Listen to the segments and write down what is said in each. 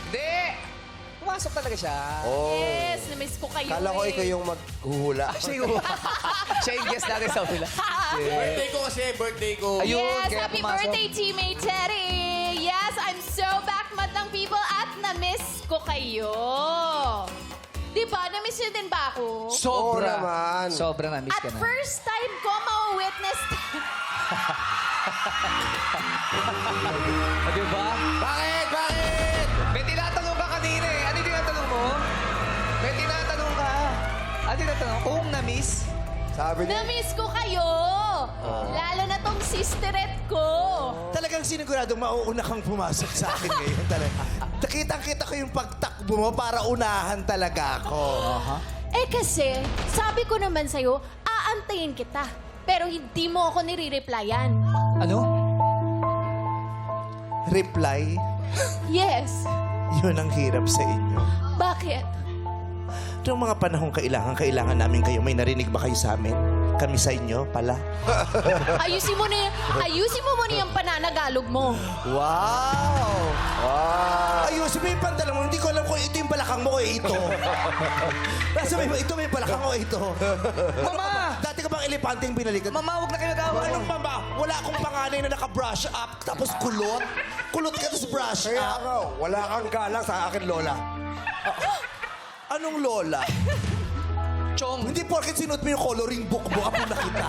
Hindi! Pumasok talaga siya. Oh. Yes, na-miss ko kayo Kala ko ikaw yung maghuhula. Siya yung guest natin sa ulan. Birthday ko kasi, birthday ko. Ayun, Yes, kaya happy pumasok. birthday, teammate Teddy! Yes, I'm so back, madlang people, at na-miss ko kayo. Di ba? Na-miss niyo din ba ako? Sobra. Oo naman. Sobra na-miss At ka na. first time ko ma-witness... Di ba? Bakit? Bakit? May tinatanong ka kanina eh. Ano yung tinatanong mo? May tinatanong ka. Ano yung tinatanong? Kung na-miss? Sabi niya, Na-miss ko kayo! Lalo na tong sisterette ko. Talagang siniguradong mauuna kang pumasok sa akin ngayon talaga. Nakitang-kita ko yung pagtakbo mo para unahan talaga ako. Eh kasi, sabi ko naman sa'yo, aantayin kita. Pero hindi mo ako nire-replyan. Ano? Reply, Yes. yun ang hirap sa inyo. Bakit? Noong mga panahong kailangan namin kayo, may narinig ba kayo sa amin? Kami sa inyo pala. Ayusin mo muna yung pananagalog mo. Wow! wow. Ayusin mo yung pantalon mo. Hindi ko alam kung ito yung balakang mo o ito. Nasa ito may balakang o ito. Mama! Dati ka bang elepanteng binalikan? Mama, huwag na kayo nag-away. Anong mama? Wala akong panganay na naka-brush up, tapos kulot. Kulot ka, tapos brush Kaya up. ako, wala kang galang sa akin, Lola. Anong lola? Chong! Hindi porket sinuot mo yung coloring book mo, apo na kita.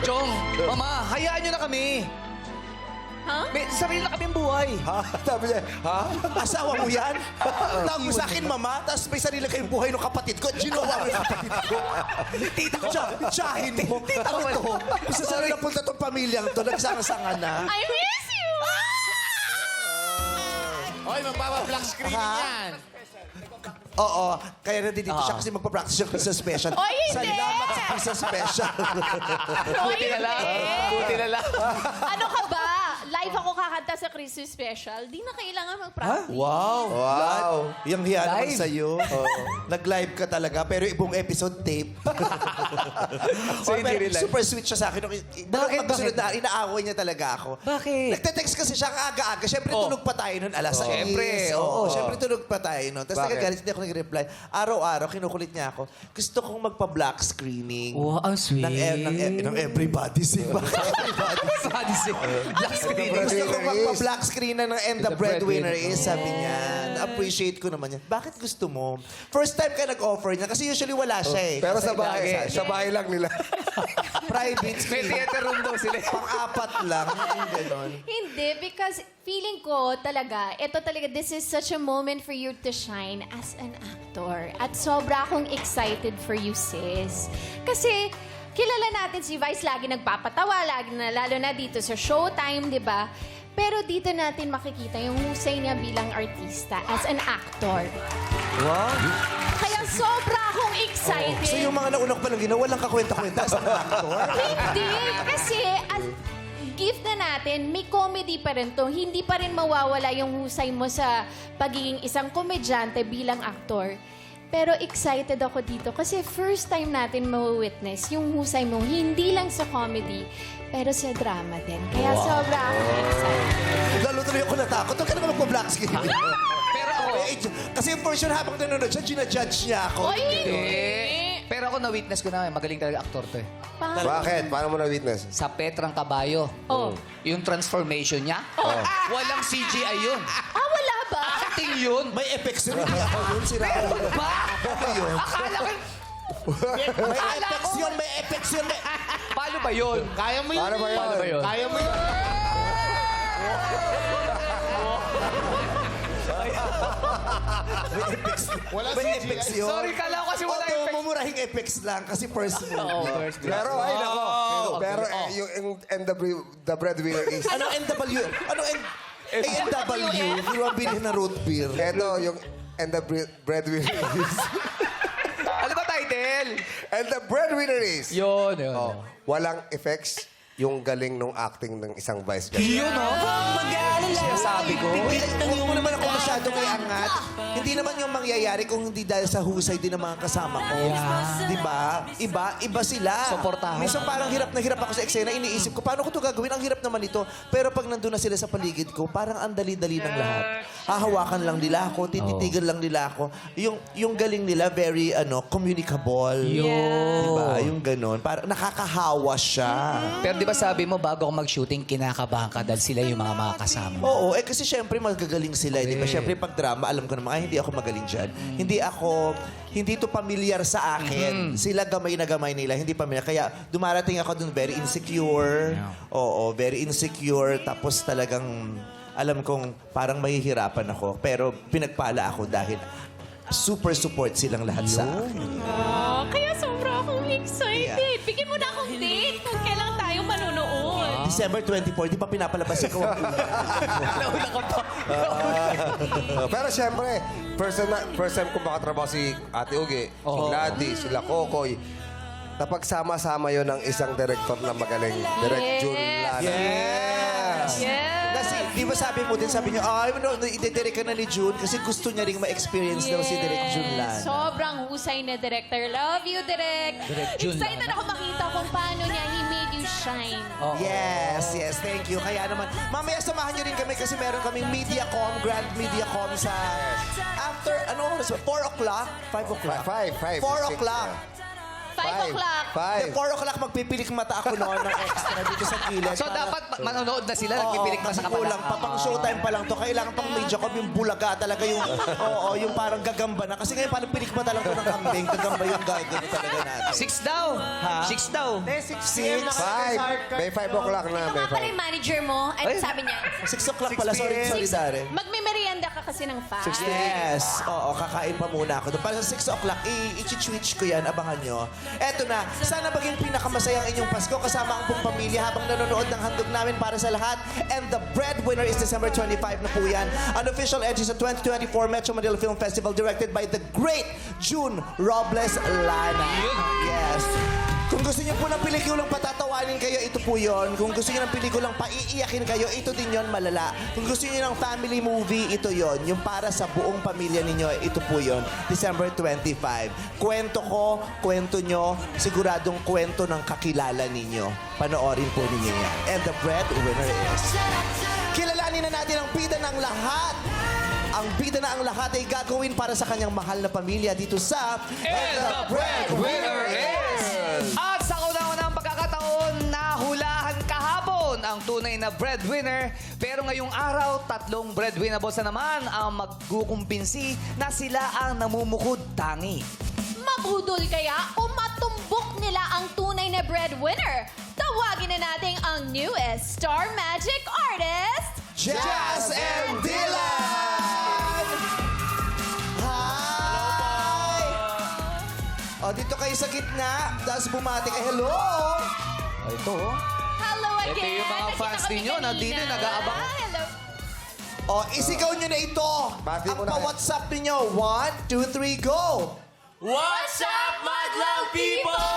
Chong! Mama, hayaan nyo na kami. Ha? May sarili na kaming buhay. Ha? Sabi niya, ha? Asawa mo yan? Tawag mo sa akin, mama, tapos may sarili kayong buhay ng kapatid ko. Ginawa mo yung kapatid ko. Tita ko. Tsahin mo. Ano ito? Isa sa napunta tong pamilyang to, nagsanga-sanga na. I miss you! Hoy, magpapa-black screen yan. Oo, kaya nandito siya kasi magpa-practice yung Christmas special. Oy, hindi! Salamat sa Christmas special. Buti na lang. Buti na lang. Ano ka ba? Live ako kakanta sa Christmas special. Di na kailangan mag-practice. Wow. Wow. Yung hiya naman Live. sa'yo. Nag-live ka talaga, pero ibong episode tape. So, hindi Pero rin live. super sweet siya sa akin. Bakit? Pagkasunod na, inaaway niya talaga ako. Bakit? Nagte-text kasi siya ang aga-aga. Siyempre, Oh. tulog pa tayo nun. Alas 6. Siyempre, Oo, oo. siyempre, tulog pa tayo nun. Tapos Bakit? nagagalit, hindi ako nag-reply. Araw-araw, kinukulit niya ako. Gusto kong magpa-black screening. Wow, ang sweet. Ng Everybody's. Everybody's. Black screen. Gusto ko magpa-black screen na ng And the The Breadwinner Breadwinner. is, sabi niya. Na-appreciate ko naman yan. Bakit gusto mo? First time ka nag-offer niya kasi usually wala siya eh. Pero Kasi sa lagi- bahay lang nila. Private May screen. theater room daw sila. Pang-apat lang. Yung ganon. Hindi, because feeling ko talaga, this is such a moment for you to shine as an actor. At sobra akong excited for you, sis. Kasi, kilala natin si Vice, lagi nagpapatawa, lalo na dito sa Showtime, di ba? Pero dito natin makikita yung husay niya bilang artista as an actor. Wow. Kaya sobra akong excited. So yung mga naunang pa lang ginawa, walang kakwenta-kwenta sa mga actor. Hindi, kasi as gift na natin, may comedy pa rin to. Hindi pa rin mawawala yung husay mo sa pagiging isang komedyante bilang aktor. Pero excited ako dito kasi first time natin ma-witness yung husay mo, hindi lang sa comedy, pero sa drama din. Kaya sobra akong excited. Lalo tuloy ako natakot. Huwag ka naman magpa-black screen. Pero ako, Kasi for sure, habang nanonood siya, ginajudge niya ako. Oy, hindi! pero ako na-witness ko na magaling talaga aktor to eh. Paano? Bakit? Paano mo na-witness? Sa Petrang Kabayo. Oh. Yung transformation niya, walang CGI yun. Ah, wala ba? Acting yun. May effects rin ako yun. Sira ko. Ba? Ano yun? Akala ko, May Akala effects ko- yun, may effects yun. paano ba yun? Kaya mo yun. Paano ba yun? Paano ba yun? Kaya mo yun. Wala May CGI. effects yun. Sorry, kala ko kasi wala Although, effects. mumurahing effects lang kasi first movie. Pero, ay, nako. Pero, yung the breadwinner is... Anong NW? Anong ANW? Hindi mo bilhin na root beer. Eto, yung and the breadwinner is... Ano ba title? And the breadwinner is... Yun, yun. Oh, walang effects. yung galing nung acting ng isang vice ganda. Yun, no? Sinasabi ko. Huwag mo naman ako masyadong iangat. Hindi naman yung mangyayari kung hindi dahil sa husay din ng mga kasama ko. Di ba? Iba sila. Suportahan. Minsan parang hirap na hirap ako sa eksena. Iniisip ko, paano ko ito gagawin? Ang hirap naman ito. Pero pag nandun na sila sa paligid ko, parang ang dali-dali ng lahat. Hahawakan lang nila ako, tititigan lang nila ako. Yung galing nila, very communicable. Diba? Yung ganon. Parang nakakahawa siya. Pero di ba sabi mo, bago ako mag-shooting, kinakabahan ka dahil sila yung mga kasama. Oo, kasi syempre magagaling sila. Di ba? Syempre pag drama, alam ko naman, ay, hindi ako magaling dyan. Hindi to pamilyar sa akin. Sila gamay na gamay nila, hindi pamilyar. Kaya dumarating ako dun very insecure. Oo, very insecure. Tapos talagang alam kong parang mahihirapan ako. Pero pinagpala ako dahil super support silang lahat sa akin. Kaya sobra akong excited. Bigyan mo na akong date kung kailan tayo manonood. December 24, di pa pinapalabas ikaw ang Nauna ka pa. Pero siyempre, first time ko makatrabaho si Ate Ugi, si Gladys, sila Kokoy. Napagsama-sama yon ng isang director na magaling. Direct Jun Lana. Yes! Kasi, di ba sabi mo din, sabi niyo, ide-direct ka na ni June kasi gusto niya ring ma-experience daw si Direct June Lan. Sobrang husay na director. Love you, Direct. Jun Excited ako makita kung paano niya he made you shine. Yes, thank you. Kaya naman, mamaya samahan niyo rin kami kasi meron kaming MediaCom, Grand MediaCom sa after, ano oras ba? 4 o'clock? 5 o'clock? 5. 4 o'clock. 5 o'clock. 4 o'clock magpipilik mata ako noon ng extra dito sa gilid. So dapat manonood na sila, nagpipilik pa sa kulang kapala. pa. Pang showtime pa lang to. Kailangan pang MediaCom yung bulaga talaga yung, yung parang gagamba na. Kasi ngayon parang pilik mata lang to ng kambing. Gagamba yung gagawin talaga natin. 6 daw. 6 daw. 5. May 5 o'clock na. Ito May nga pala yung manager mo. Ay, sabi niya. 6 o'clock pala. Sorry, Dare. Magme-merienda ka kasi ng 5. Yes. Oo, kakain pa muna ako. Para sa 6 o'clock, i-switch ko yan. Abangan nyo. Eto na. Sana maging pinakamasayang inyong Pasko kasama ang buong pamilya habang nanonood ng handog namin para sa lahat. And the breadwinner is December 25 na po yan. An official entry sa 2024 Metro Manila Film Festival directed by the great June Robles Lana. Yes. Kung gusto niyo po ng pelikulang patatawanin kayo, ito po yon. Kung gusto niyo ng pelikulang paiiyakin kayo, ito din yon, malala. Kung gusto niyo ng family movie, ito yon. Yung para sa buong pamilya ninyo, ito po yon. December 25. Kwento ko, kwento nyo, siguradong kwento ng kakilala ninyo. Panoorin po ninyo yan. And the breadwinner is... Kilalanin na natin ang bida ng lahat. Ang bida na ang lahat ay gagawin para sa kanyang mahal na pamilya dito sa... And the breadwinner is... At sa kauna-unang pagkakataon, nahulahan kahapon ang tunay na breadwinner. Pero ngayong araw, 3 breadwinnables na naman ang magkukumpinsi na sila ang namumukod tangi. Mabudol kaya o matumbok nila ang tunay na breadwinner? Tawagin na natin ang newest Star Magic artist, Jazz and Dylan! Hi! O, dito kayo sa gitna. Tapos bumati kayo. Hello! Ito, Hello again. Ito yung mga Nakita fans kami ninyo, kanina. nandito, nag-aabang. Hello. O, isigaw nyo na ito. Bati Ang mo na. pa-WhatsApp ninyo. 1, 2, 3, go! What's up, madlang people?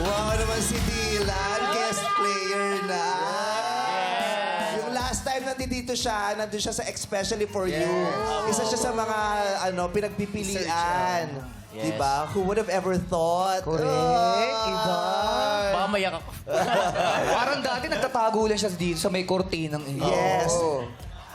Wow naman si Dylan. Guest player na. Yung last time nandito siya, nandun siya sa Especially For You. Isa siya sa mga pinagpipilian. Diba? Who would have ever thought? Correct. Iba. Mamaya ka. Parang dati nagtatago lang siya dito sa may kortinang ino. Yes.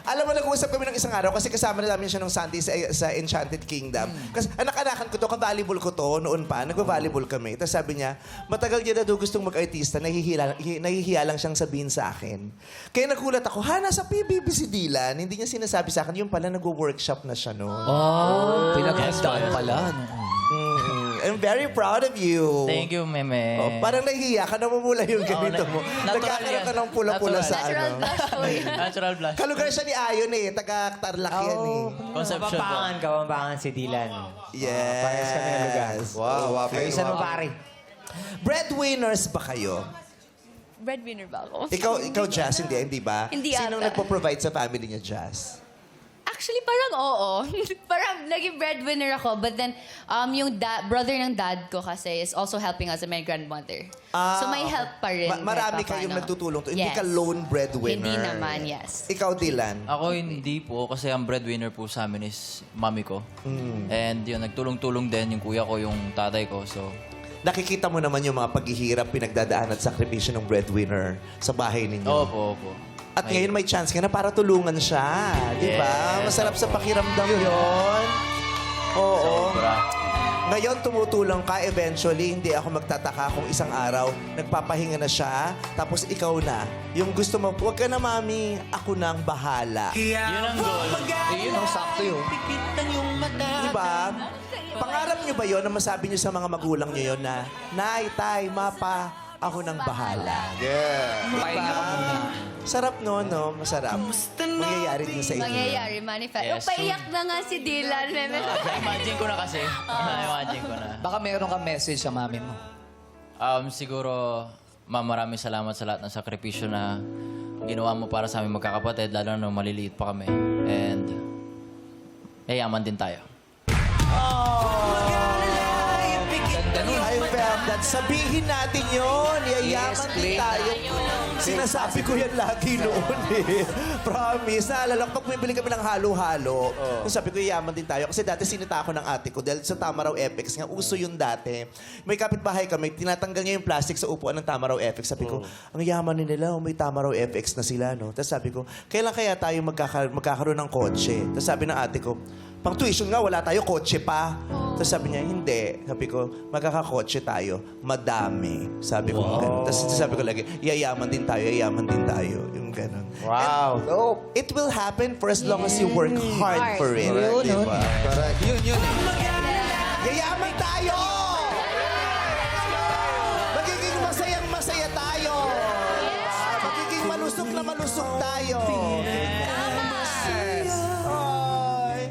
Alam mo, nag-uusap kami ng isang araw kasi kasama na namin siya nung Sunday sa Enchanted Kingdom. Kasi anak-anakan ko to, ka-volleyball ko to, noon pa, nagva-volleyball kami. Tapos sabi niya, matagal niya na daw gustong mag-artista, nahihiya lang siyang sabihin sa akin. Kaya nagulat ako, nasa PBB si Dylan. Hindi niya sinasabi sa akin, yung pala nag-workshop na siya noon. Oh, pinaghandaan pala. I'm very proud of you. Thank you, Meme. Oh, parang nahihiya ka, namumula yung ganito mo. natural Nagkakaroon ka yan. ng pula-pula sa Natural ano. blush po yun. Natural blush. Kalugar siya ni Ayon taga-Tarlac yan eh. Conception po. Kapampangan si Dylan. Yes. Parehas kami ng lugar. Wow, Yung isa mo pare. Breadwinners ba kayo? Breadwinner ba ako? Ikaw Jazz, hindi ba? Hindi Sinong ata. nagpo-provide sa family niya, Jazz? Actually, parang oo. Parang naging breadwinner ako. But then, yung brother ng dad ko kasi is also helping us and my grandmother. So may help pa rin. Marami kahit kayong papaano. nagtutulong. Hindi Yes. ka lone breadwinner. Hindi naman, yes. Ikaw, Dylan. Ako hindi po kasi ang breadwinner po sa amin is mami ko. And yun, nagtulong-tulong din yung kuya ko, yung tatay ko. So, Nakikita mo naman yung mga paghihirap, pinagdadaan at sakripisyo ng breadwinner sa bahay ninyo. opo. At ngayon may chance ka na para tulungan siya. Di ba? Yes, Masarap sa pakiramdam yun. Oo. Sobra. Ngayon tumutulong ka, eventually, hindi ako magtataka kung isang araw, nagpapahinga na siya, tapos ikaw na. Yung gusto mo, huwag ka na, mami, ako nang bahala. Yun ang goal. Yun, sakto yun. Di ba? Pangarap niyo ba yon na masabi niyo sa mga magulang niyo yon na, Nay, Tay, Mapa, ako nang bahala. Yeah. Pahinga ka muna. Sarap no? Masarap. Mangyayari din sa inyo. Mangyayari, manifest. Yes, Paiyak na nga si Dylan. Imagine ko na kasi. Imagine ko na. Baka meron kang message sa mami mo. Siguro, ma'am, maraming salamat sa lahat ng sakripisyo na ginawa mo para sa aming magkakapatid, lalo na nung maliliit pa kami. And, yayaman din tayo. I felt that. Sabihin natin yun. Yayaman din tayo. Sinasabi ko yan lagi noon eh. Promise. Naalala ko, pag bumibili kami ng halo-halo, sabi ko, yayaman din tayo. Kasi dati sinita ako ng ate ko dahil sa Tamaraw FX nga, uso yun dati. May kapitbahay kami, tinatanggal niya yung plastic sa upuan ng Tamaraw FX. Sabi ko, ang yaman ni nila, may Tamaraw FX na sila, no? Tapos sabi ko, kailan kaya tayo magkakaroon ng kotse? Tapos sabi ng ate ko, pang tuition nga, wala tayo, kotse pa. Tapos sabi niya, hindi. Sabi ko, magkakakotse tayo. Madami. Sabi ko, ganun. Tapos sabi ko lagi, yayaman din tayo. Yung ganun. Wow. Dope. It will happen for as long as you work hard for it. Correct, Di di ba? ba? Correct. Yun eh. Yayaman tayo! Magiging masayang masaya tayo. Magiging malusog na malusog tayo. Ay,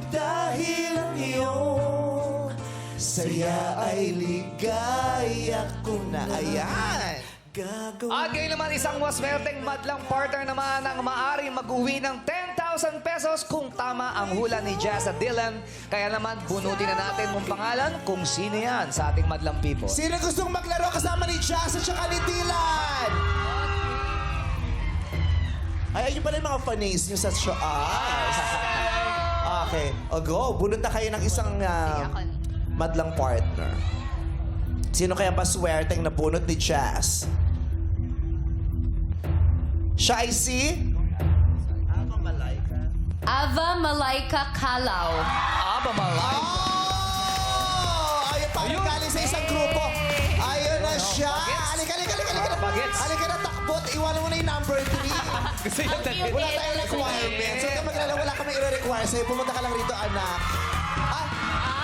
dahil ang iyong saya ay ligaya ko na. Ayan. Gagawin. At ngayon naman, isang waswerteng madlang partner naman ang maaaring mag-uwi ng 10,000 pesos kung tama ang hula ni Jazz at Dylan. Kaya naman, bunutin na natin mong pangalan kung sino yan sa ating madlang people. Sino gustong maglaro kasama ni Jazz at saka ni Dylan? Ay, ayun pala yung mga funnies nyo sa show. Okay. O go. Bunot na kayo ng isang madlang partner. Sino kaya ba swerteng na bunot ni Jazz? Siya ay si... Ava Malaika Kalaw. Aba, malay. Oh! Ayun pa, galing sa isang grupo. Ayun na siya. Halika. Bagets. Halika na, takbot. Iwanan mo na yung number 3. Gusto yung Wala tayong requirements. Huwag ka maglala, wala kami i-require sa'yo. Pumunta ka lang rito, anak.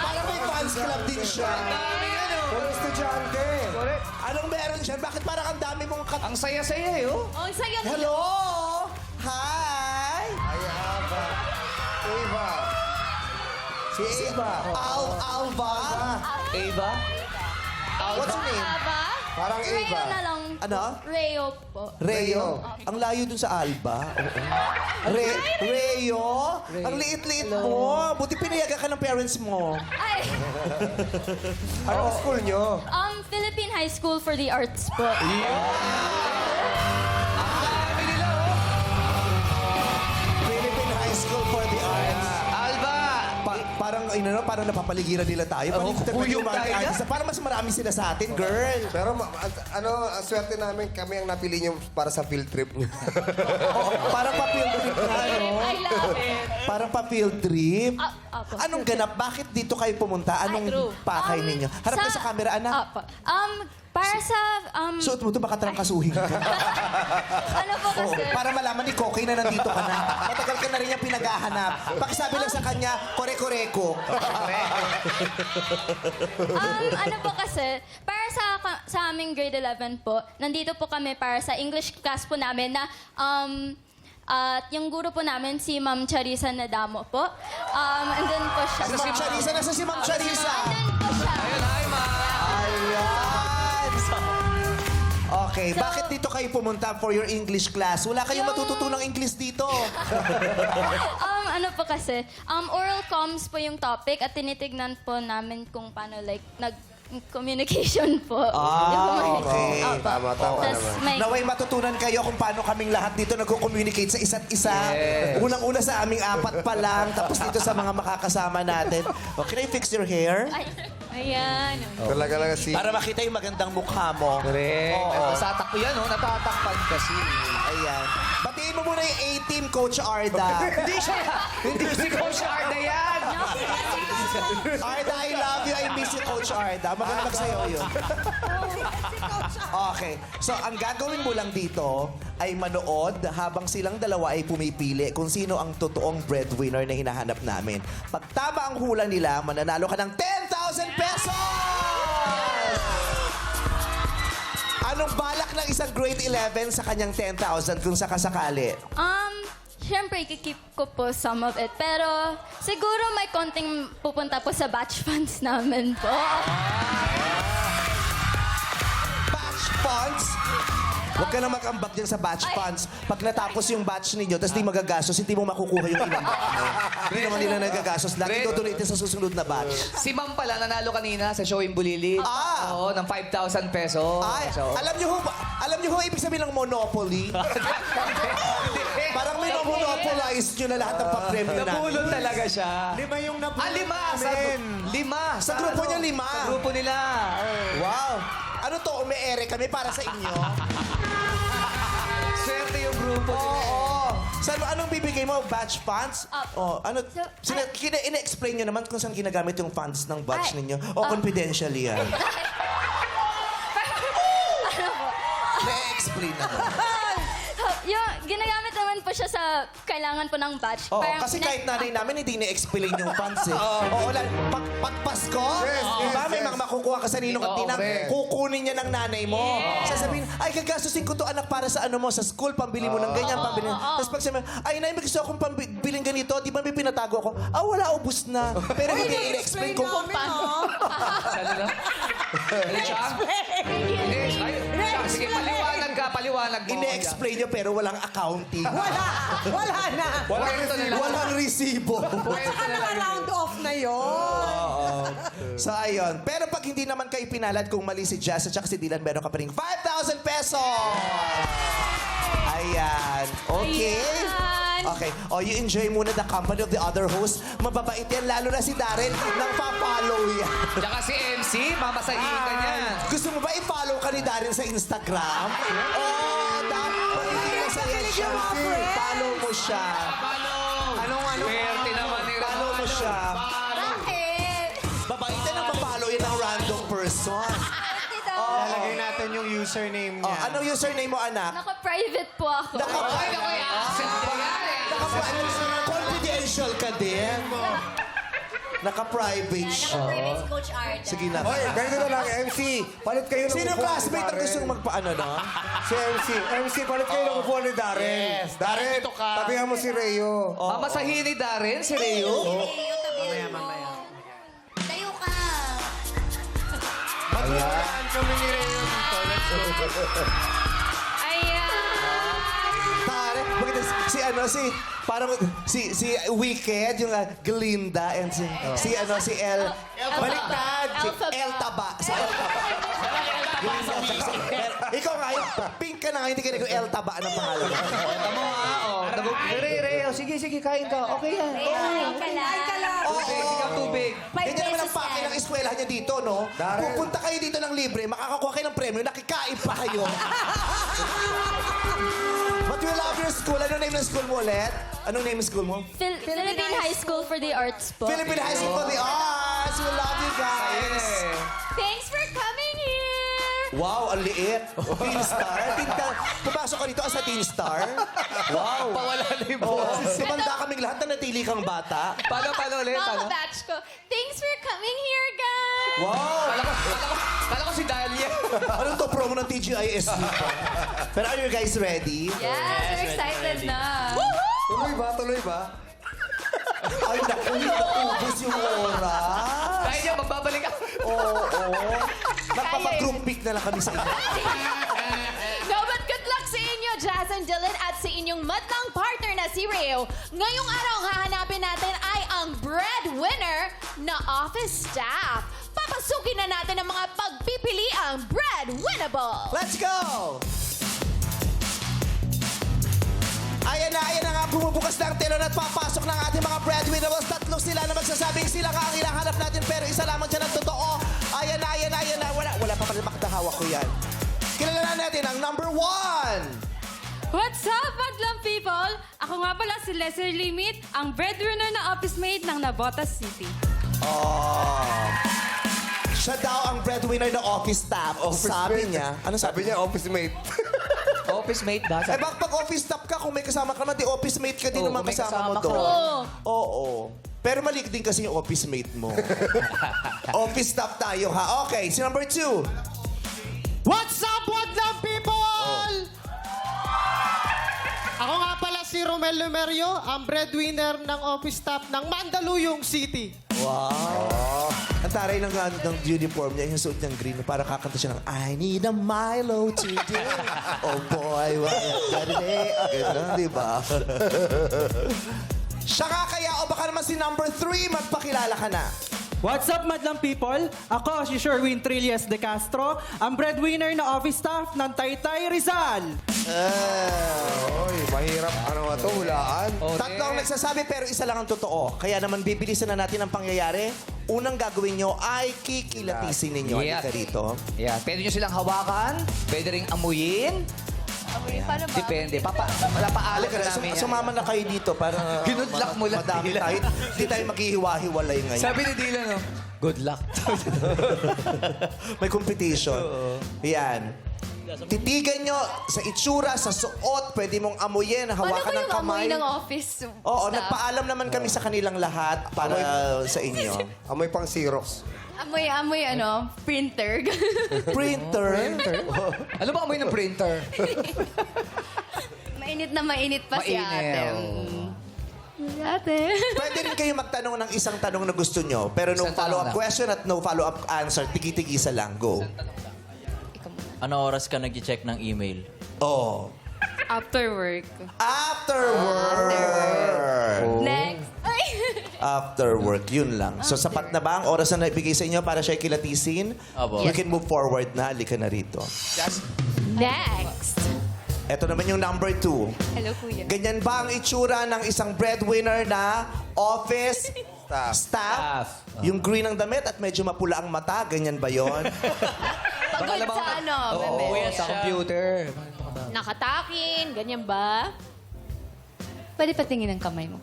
Parang may fans club din siya. Puro estudyante. Anong meron siya? Bakit parang ang dami mong Ang saya-saya eh, oh. Oh, sa'yo na. Hello! Hi! Ay, Ava. Ava. Si Ava. Alva. Ava? What's your name? Aba? Parang Reo Ava. na lang. Ano? Reo po. Reo. Ang layo dun sa Alba. Oo. Reo? Ang liit-liit mo. Buti pinayagan ka ng parents mo. Ay, Anong school nyo? Philippine High School for the Arts po. Philippine High School for the Arts. Alba! Parang napapaligiran nila tayo. Parang kuyog tayo artista. Parang mas marami sila sa atin, girl. Pero ang swerte namin, kami ang napili nyo para sa field trip nyo. Parang pa-field trip na, no? I love it. Parang pa-field trip. Apo. Anong ganap? Bakit dito kayo pumunta? Anong pakay ninyo? Harap ka sa camera, anak. Apo. Para sa, Suot mo ito, baka trangkasuhin ka. ano po Oo, kasi, para malaman ni Koki na nandito ka na. Matagal ka na rin niyang pinaghahanap. Pakisabi lang sa kanya, kore-koreko. ano po kasi, para sa aming grade 11 po, nandito po kami para sa English class po namin na, at yung guro po namin, si Ma'am Charissa Nadamo po. And then po siya. Si Ma'am Charissa, nasa si Ma'am Charissa? Andun po siya. Ayan! Okay, bakit dito kayo pumunta for your English class? Wala kayong matututunang English dito. ano po kasi, oral comms po yung topic at tinitignan po namin kung paano nag-communication po. okay. Opo. Tama Tas naman. may, Naway matutunan kayo kung paano kaming lahat dito nagko-communicate sa isa't isa. Unang-una sa aming apat pa lang, tapos dito sa mga makakasama natin. Oh, can I fix your hair? ay, ayan. Talaga lang si... Para makita yung magandang mukha mo. Correct. Oo. Nasatakpo yan, oh. Natatakpan kasi. Ayan. Batiin mo muna yung A-team, Coach Arda. Hindi siya. Hindi si Coach Arda yan. Arda, I love you. I miss you, Coach Arda. Maganda magsayaw yun. Okay. So, ang gagawin mo lang dito ay manood habang silang dalawa ay pumipili kung sino ang totoong breadwinner na hinahanap namin. Pag tama ang hula nila, mananalo ka ng 10,000 pesos! Anong balak ng isang grade 11 sa kanyang 10,000 kung sakasakali? Siyempre, kikip ko po some of it. Pero siguro may konting pupunta po sa batch funds namin po. Batch funds? Huwag ka na mag-ambag dyan sa batch funds. Pag natapos yung batch ninyo, tapos di magagastos, hindi mo makukuha yung inambak mo. Hindi naman nila nagagastos. Lagi Red. tutuloy sa susunod na batch. Si Ma'am pala nanalo kanina sa show in Bulilit. Oo, ng 5,000 pesos. Ay, So, alam niyo ho ibig sabihin ng monopoly? Parang may monopolize nyo na lahat ng papremyo na. Napulot talaga siya. Lima yung napulot Lima. Lima. Sa grupo niya, 5. Sa grupo nila. Wow! Ano to, umi-ere kami para sa inyo? Swerte yung grupo nila. Oo. Saan, anong bibigay mo? Batch funds? Oh, ano? So, ina-explain nyo naman kung saan ginagamit yung funds ng batch Ay, ninyo. O confidential yan? Na-explain naman. Yung ginagamit naman po siya sa kailangan po ng batch. Oo, Parang kasi kahit nanay namin, hindi na-explain yung funds eh. Oo, pag Pasko, diba may mga makukuha ka sa ninong at tinang, correct. kukunin niya ng nanay mo. Sasabihin, ay, gagastusin ko to anak para sa ano mo, sa school, pambili mo ng ganyan, pambili. Tapos pag sabi, ay, nay, may gusto akong pambiling ganito, di ba may pinatago ako? Ah, wala, ubus na. Pero hindi ina-explain kung paano. Saan nila? Chang? Hindi. Ay, Chang, sige, paliwanag mo. Ina-explain niya pero walang accounting. Wala na. Walang resibo. Round off na yun. So, ayun. Pero pag hindi naman kayo pinalad kung mali si Jazz at saka si Dylan, meron ka pa rin 5,000 pesos! Ayan. Okay? Ayan. Okay. O, you enjoy muna the company of the other hosts. Mababait yan, lalo na si Darren, nang pa-follow yan. Tsaka si MC, mamasahin ka niya. Gusto mo ba i-follow ka ni Darren sa Instagram? Oh, dapat hindi masaya siya. Follow mo siya. Swerte naman ni Follow mo siya. Bakit? Babait yan ang pa-follow yan ng random person. Lalagay natin yung username Oh, niya. anong username mo, anak? Naka-private po ako. Confidential ka din. Naka-private siya. Coach Arda. Sige na. Oy, ganito na lang, MC. Palit kayo ng Sino upuan ni classmate ang Darren. gusto magpaano, no? Si MC. MC, palit kayo ng upuan ni Darren. Yes, Darren, dito ka. tabihan mo si Reo. Mamasahin ni Darren, si Reo. Mamaya. Tayo ka. Maglulaan kami ni Reo dito. Let's go. Ayan. Tare, bakit parang si Wicked, yung Glinda, and si El. Baliktad. Si Elphaba. El Taba. Si El Taba. Glinda, tsaka si El. Ikaw nga, pink ka na nga, hindi ka nag El Taba ng pangalan. Tama nga, Reo, sige, kain ka. Okay yan. Ay, kala. Tubig, ang tubig. Ganyan naman ang pake ng eskwelahan niya dito, no? Darren. Pupunta kayo dito ng libre, makakakuha kayo ng premyo, nakikain pa kayo. But we love your school. Anong name ng school mo ulit? Anong name ng school mo? Philippine High School for the Arts po. Philippine High School for the Arts. We love you guys. Thanks for coming here. Wow, ang liit. Teen Star. Pumasok ka dito as a Teen Star. Wow. Pawala na yung boses. Tumanda kaming lahat na natili kang bata. Paano ulit? Mga batch ko. Thanks for coming here, guys. Wow. Kala ko si Dahlia. Anong to promo ng TGIS? Pero are you guys ready? Yes, we're excited na. Tuloy ba? Ay, naku, naubos yung oras. Kaya niya, magbabalik ka. Oo. Nagpapag-group pick na lang kami sa inyo. No, but good luck sa inyo, Jazz and Dylan, at sa inyong madlang partner na si Rio. Ngayong araw, ang hahanapin natin ay ang breadwinner na office staff. Papasukin na natin ang mga pagpipiliang breadwinnable. Let's go! Ayan na nga, bumubukas na ang telon at papasok ng ating mga breadwinners. Tatlo sila na magsasabing sila nga ang hinahanap natin, pero isa lamang dyan ang totoo. Ayan na. Wala pa pala makatahawak ko yan. Kilala natin ang number 1. What's up, Madlang people? Ako nga pala si Leslie Limit, ang breadwinner na office mate ng Navotas City. Siya daw ang breadwinner na office staff. Sabi niya. Ano Sabi niya, office mate. Office mate ba? Eh, pag office staff ka, kung may kasama ka naman, di office mate ka din Oo, naman kung may kasama mo kasama ka. doon. Oo. Pero mali din kasi yung office mate mo. Office staff tayo, ha? Okay, si number 2. What's up, Madlang people? Ako nga pala si Romel Lumerio, ang breadwinner ng office staff ng Mandaluyong City. Wow. Ang taray ng uniform niya, yung suot niyang green, para kakanta siya ng I need a Milo today. Oh boy, what a day. Ganun, di ba? Siya nga kaya o baka naman si number 3, magpakilala ka na. What's up, Madlang people? Ako si Sherwin Trillas de Castro, ang breadwinner na office staff ng Taytay Rizal. Oy, mahirap. Ano ba ito? Hulaan. Tatlo ang nagsasabi pero isa lang ang totoo. Kaya naman bibilisan na natin ang pangyayari. Unang gagawin nyo ay kikilatisin ninyo. Yeah. Halika rito. Yeah, pwede nyo silang hawakan, pwede ring amuyin. Paano ba? Depende. Papaalat Halika na na, namin yan. sumama na kayo dito para Good luck mo lang, madami Dylan. tayo. Hindi tayo maghihiwa-hiwalay ngayon. Sabi ni Dylan, no? Good luck. May competition. Yan. Titigan nyo sa itsura, sa suot, pwede mong amuyin, Paano hawakan ba ng yung amoy kamay. ng office Oo, staff? nagpaalam naman kami sa kanilang lahat para sa inyo. Amoy pang Xerox. Amoy, ano, printer. Printer. Ano ba amoy ng printer? mainit pa si Mainit, ate. oo. Ate. Pwede rin kayo magtanong ng isang tanong na gusto nyo, pero no Isang tanong follow-up lang. question at no follow-up answer. Tigi-tigisa lang. Go. Ano oras ka nag-check ng email? Oh. After work. After work. Next. Ay! After work, yun lang. So, sapat na ba ang oras na naibigay sa inyo para siya kilatisin? Abo. We can move forward na. Halika na rito. Next. Ito naman yung number 2. Hello, kuya. Ganyan ba ang itsura ng isang breadwinner na office staff? Yung green ang damit at medyo mapula ang mata, ganyan ba yon? Pagod sa ano, Oo, bebe. sa computer. Nakatakin, ganyan ba? Pwede patingin ang kamay mo.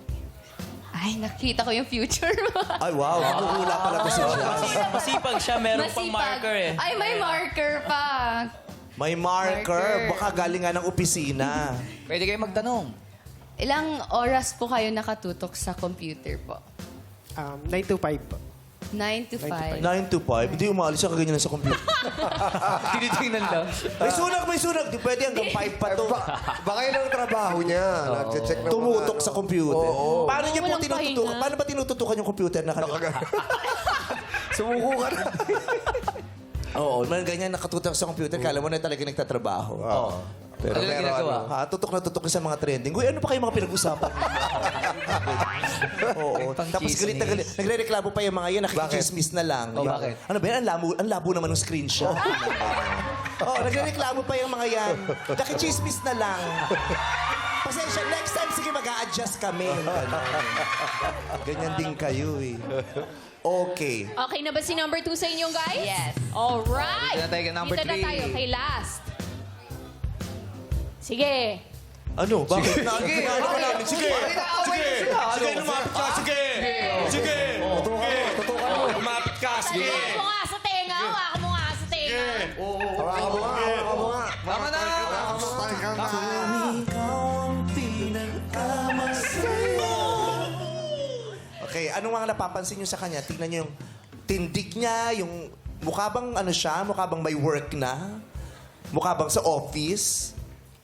Ay, nakita ko yung future mo. Ay, wow. Hula pala to si Jazz. Masipag siya, meron pang Masipag. marker eh. Ay, may marker pa. May marker. Baka galing nga ng opisina. Pwede kayo magtanong. Ilang oras po kayo nakatutok sa computer po? 9 to 5 po. 9 to 5. 9 to 5. Hindi umalis siya kaganyan sa computer. Tinitingnan lang. May sunog. Di pwede hanggang 5 pa to. Baka yun ang trabaho niya. Nag-check ng mga... Tumutok sa computer. Oo. Paano niya po Walang tinututukan? pahinga. Paano ba tinututukan yung computer na Sumuko ka na. Oo, man ganyan nakatutok sa computer, kala mo na talaga nagtatrabaho. Oo. Ano yung ginagawa? Tutok na tutok sa mga trending. Uy, ano pa kayo mga pinag-usapan? Oo. Tapos galit na galit. Nagre-reklamo pa yung mga yan, nakikichismis na lang. Oh, bakit? Ano ba yan? Ang labo naman ng screenshot. Oo, nagre-reklamo pa yung mga yan. Nakichismis na lang. Pasensya, next time, sige, mag-a-adjust kami. Ganyan din kayo eh. Okay. Okay na ba si number 2 sa inyo, guys? Yes. Alright. Dito na tayo kay number Dito na 3. tayo kay last. Sige. Ano? Bakit? Sige. Ano ba namin? Sige. Sige, lumapit ka. Sige. Sige. Tutukan mo. Lumapit ka. Sige. Hawakan mo nga sa tenga. Hawakan mo nga sa tenga. Hawakan mo nga. Hawakan mo nga. Tama na! Okay, ano nga napapansin nyo sa kanya? Tingnan nyo yung tindig niya, yung mukha bang ano siya, mukha bang may work na? Mukha bang sa office?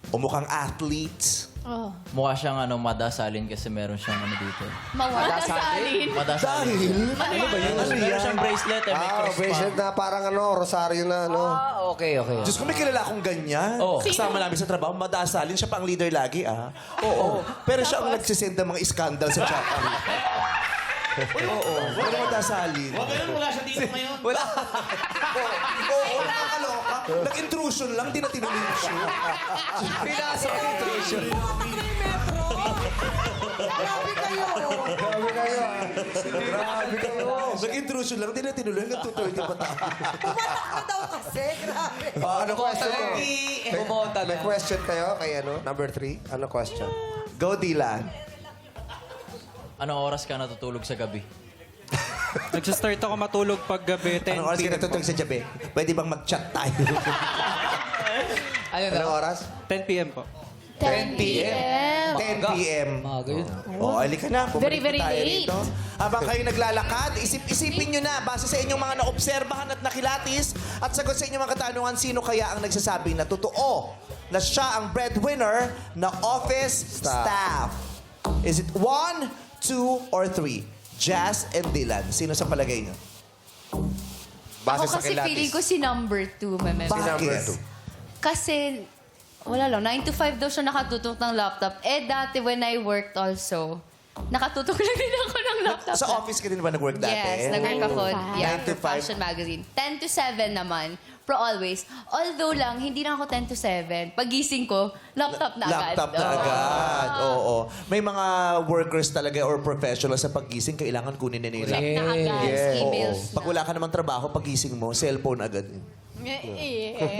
O mukhang athlete? Oh. Mukha siyang madasalin kasi meron siyang dito. Mawadasalin. Madasalin. Ano ba yun? Meron siyang bracelet may cross pa. bracelet na parang rosaryo na Okay. Diyos ko, may kilala akong ganyan. Oo. Kasama namin sa trabaho, madasalin. Siya pa ang leader lagi, Oo. Pero siya ang nagsisend ng mga iskandal sa chat. Oo. Wala madasalin. Wala siya dito ngayon. Wala. Oo, nakakaloka. Nag-intrusion lang, di na tinuloy yung show. Pinasok ang intrusion. Grabe kayo. Grabe kayo, Grabe kayo. Nag-intrusion lang, di na tinuloy. Hanggang tutuloy ka pa tayo. Tumatakbo daw kasi. Grabe. Ano question? Bumonta May na. question kayo kay number 3? Ano question? Go, Dylan. Anong oras ka natutulog sa gabi? Nagsistart ako matulog pag gabi, 10 Anong oras ka p.m. natutulog sa Jabe? Pwede bang mag-chat tayo? Anong oras? 10 p.m. po. 10 p.m. 10 p.m. Maaga yun. Halika na. Very, Bumalik very na tayo late. rito. Habang kayo naglalakad, isipin nyo na, base sa inyong mga naobserbahan at nakilatis, at sagot sa inyong mga katanungan, sino kaya ang nagsasabing na totoo na siya ang breadwinner na office staff? Is it 1, 2, or 3? Jazz and Dylan. Sino sa palagay nyo? Base Ako sa kasi feeling ko si number 2, Meme. Bakit? Kasi, wala lang, 9 to 5 daw siya nakatutok ng laptop. Dati when I worked also, nakatutok lang din ako ng laptop. Sa office ka din ba nag-work dati? Yes, nag-work ako. 9 Yeah, to for Fashion Magazine. 10 to 7 naman. Pro always. Although lang, hindi na ako 10 to 7. Pagising ko, laptop na agad. Laptop na agad. Oo. May mga workers talaga or professionals sa paggising, kailangan kunin na nila. Check na agad. Yes. Emails Pag wala ka naman trabaho, pagising mo, cellphone agad.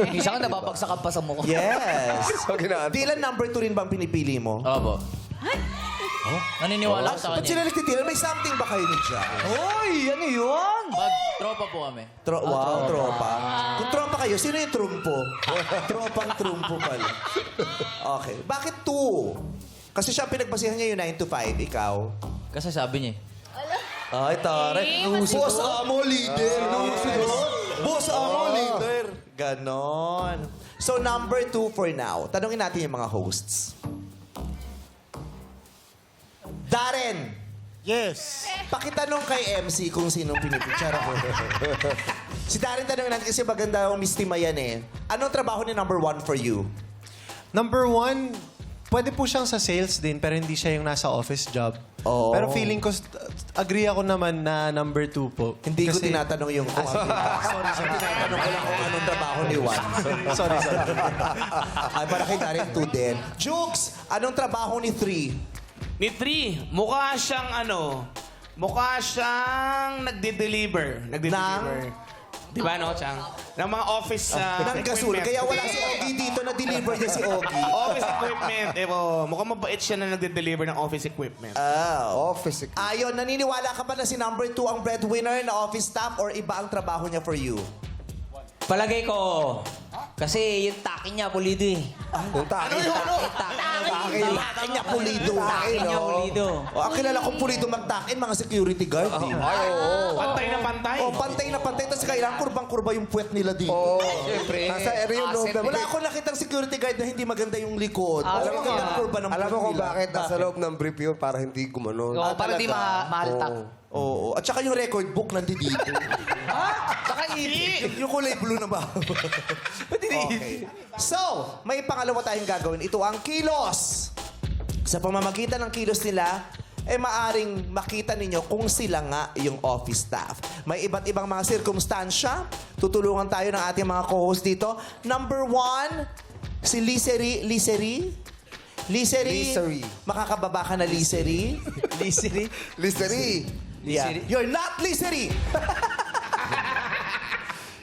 Minsan ka nababagsakan pa sa mukha. Yes. Dylan, number 2 rin bang pinipili mo? Opo. Naniniwala ako sa Ba't kanya. sila nagtitira? May something ba kayo ni Jazz? Hoy, ano yun? Tropa po kami. Wow, tropa. Kung tropa kayo, sino yung trumpo? Tropang trumpo pala. Okay. Bakit 2? Kasi siya pinagbasihan niya yung 9 to 5. Ikaw? Kasi sabi niya Ay, taray. Boss amo leader. Boss amo leader. Ganon. So, number 2 for now. Tanungin natin yung mga hosts. Darren. Yes. Pakitanong kay MC kung sinong pinipicture ako. Si Darren tanongin natin kasi maganda yung mistima yan eh. Anong trabaho ni number 1 for you? Number 1, pwede po siyang sa sales din, pero hindi siya yung nasa office job. Oo. Pero feeling ko, agree ako naman na number 2 po. Hindi ko tinatanong yung kung ano. Sorry. Tinatanong ko lang kung anong trabaho ni Juan. sorry. Ay, para kay Darren 2 din. Jukes, anong trabaho ni 3? Ni 3, mukha siyang nagde-deliver. Di ba, no, Chang? Ng mga office Nang gasol. Kaya wala si Ogie dito na deliver niya si Ogie. Office equipment. Mukhang mabait siya na nagde-deliver ng office equipment. Office. Ayon, naniniwala ka ba na si number 2 ang breadwinner na office staff or iba ang trabaho niya for you? Palagay ko, kasi yung takin niya pulido eh. Yung takin. Takin niya pulido. Takin niya pulido. Ang kilala kong pulido magtakin, mga security guard. Pantay na pantay. Pantay na pantay. Tapos kailangan kurbang-kurba yung puwet nila dito. Siyempre. Nasa area yung loob ng Wala akong nakitang security guard na hindi maganda yung likod. Alam mo kung kurba ng Alam mo puwet kung nila. bakit nasa loob ng brief yun para hindi gumanon. Oo, para di talaga? mahaltak. Oo. At saka yung record book nandito. Saka Yung kulay blue na ba? Okay. So, may pangalawa tayong gagawin. Ito ang kilos. Sa pamamagitan ng kilos nila, maaring makita ninyo kung sila nga yung office staff. May iba't ibang mga sirkumstansya. Tutulungan tayo ng ating mga co-host dito. Number 1, si Lisery. Lisery. Makakababa ka na Lisery. Listery. Yeah. You're not Lisery!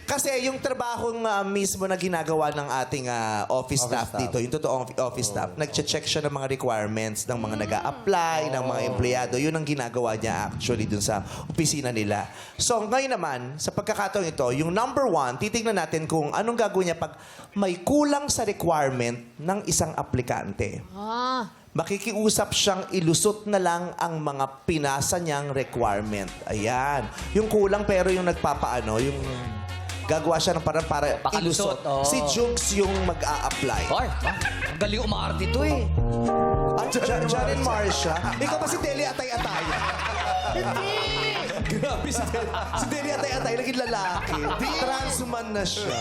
Kasi yung trabahong mismo na ginagawa ng ating office staff dito, yung totoong office staff, nagche-check siya ng mga requirements ng mga nag-a-apply, ng mga empleyado. Yun ang ginagawa niya actually dun sa opisina nila. So ngayon naman, sa pagkakataon ito, yung number 1, titignan natin kung anong gagawin niya pag may kulang sa requirement ng isang aplikante. Makikiusap siyang ilusot na lang ang mga pinasa niyang requirement. Ayan. Yung kulang pero yung nagpapaano, yung gagawa siya ng parang para Pakalusot, ilusot. Si Jukes yung mag-a-apply. Ang galing umarte to eh. John and Marcia. Ikaw ba si Deli Atay-Atay? Hindi! Grabe si Deli Atay-Atay, naging lalaki. Trans man na siya.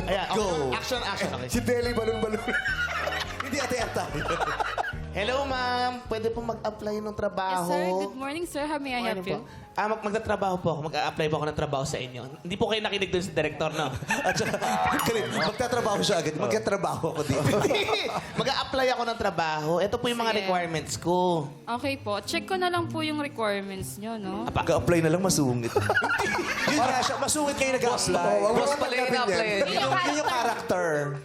Ayan, Go. Action, okay. Si Deli balon-balon. Hindi Atay-Atay. Hello, ma'am. Pwede po mag-apply ng trabaho? Yes, sir. Good morning, sir. How may I help you? Magtatrabaho po ako. Mag-a-apply po ako ng trabaho sa inyo. Hindi po kayo nakinig doon sa director, no? At saka, magtatrabaho siya agad. Magkatrabaho ako dito. Mag-a-apply ako ng trabaho. Ito po yung mga Sige. requirements ko. Okay po. Check ko na lang po yung requirements nyo, no? Mag-apply na lang, masungit. Yun nga siya, masungit kayo nag-apply. Boss pala yung na-apply. Yun yung character.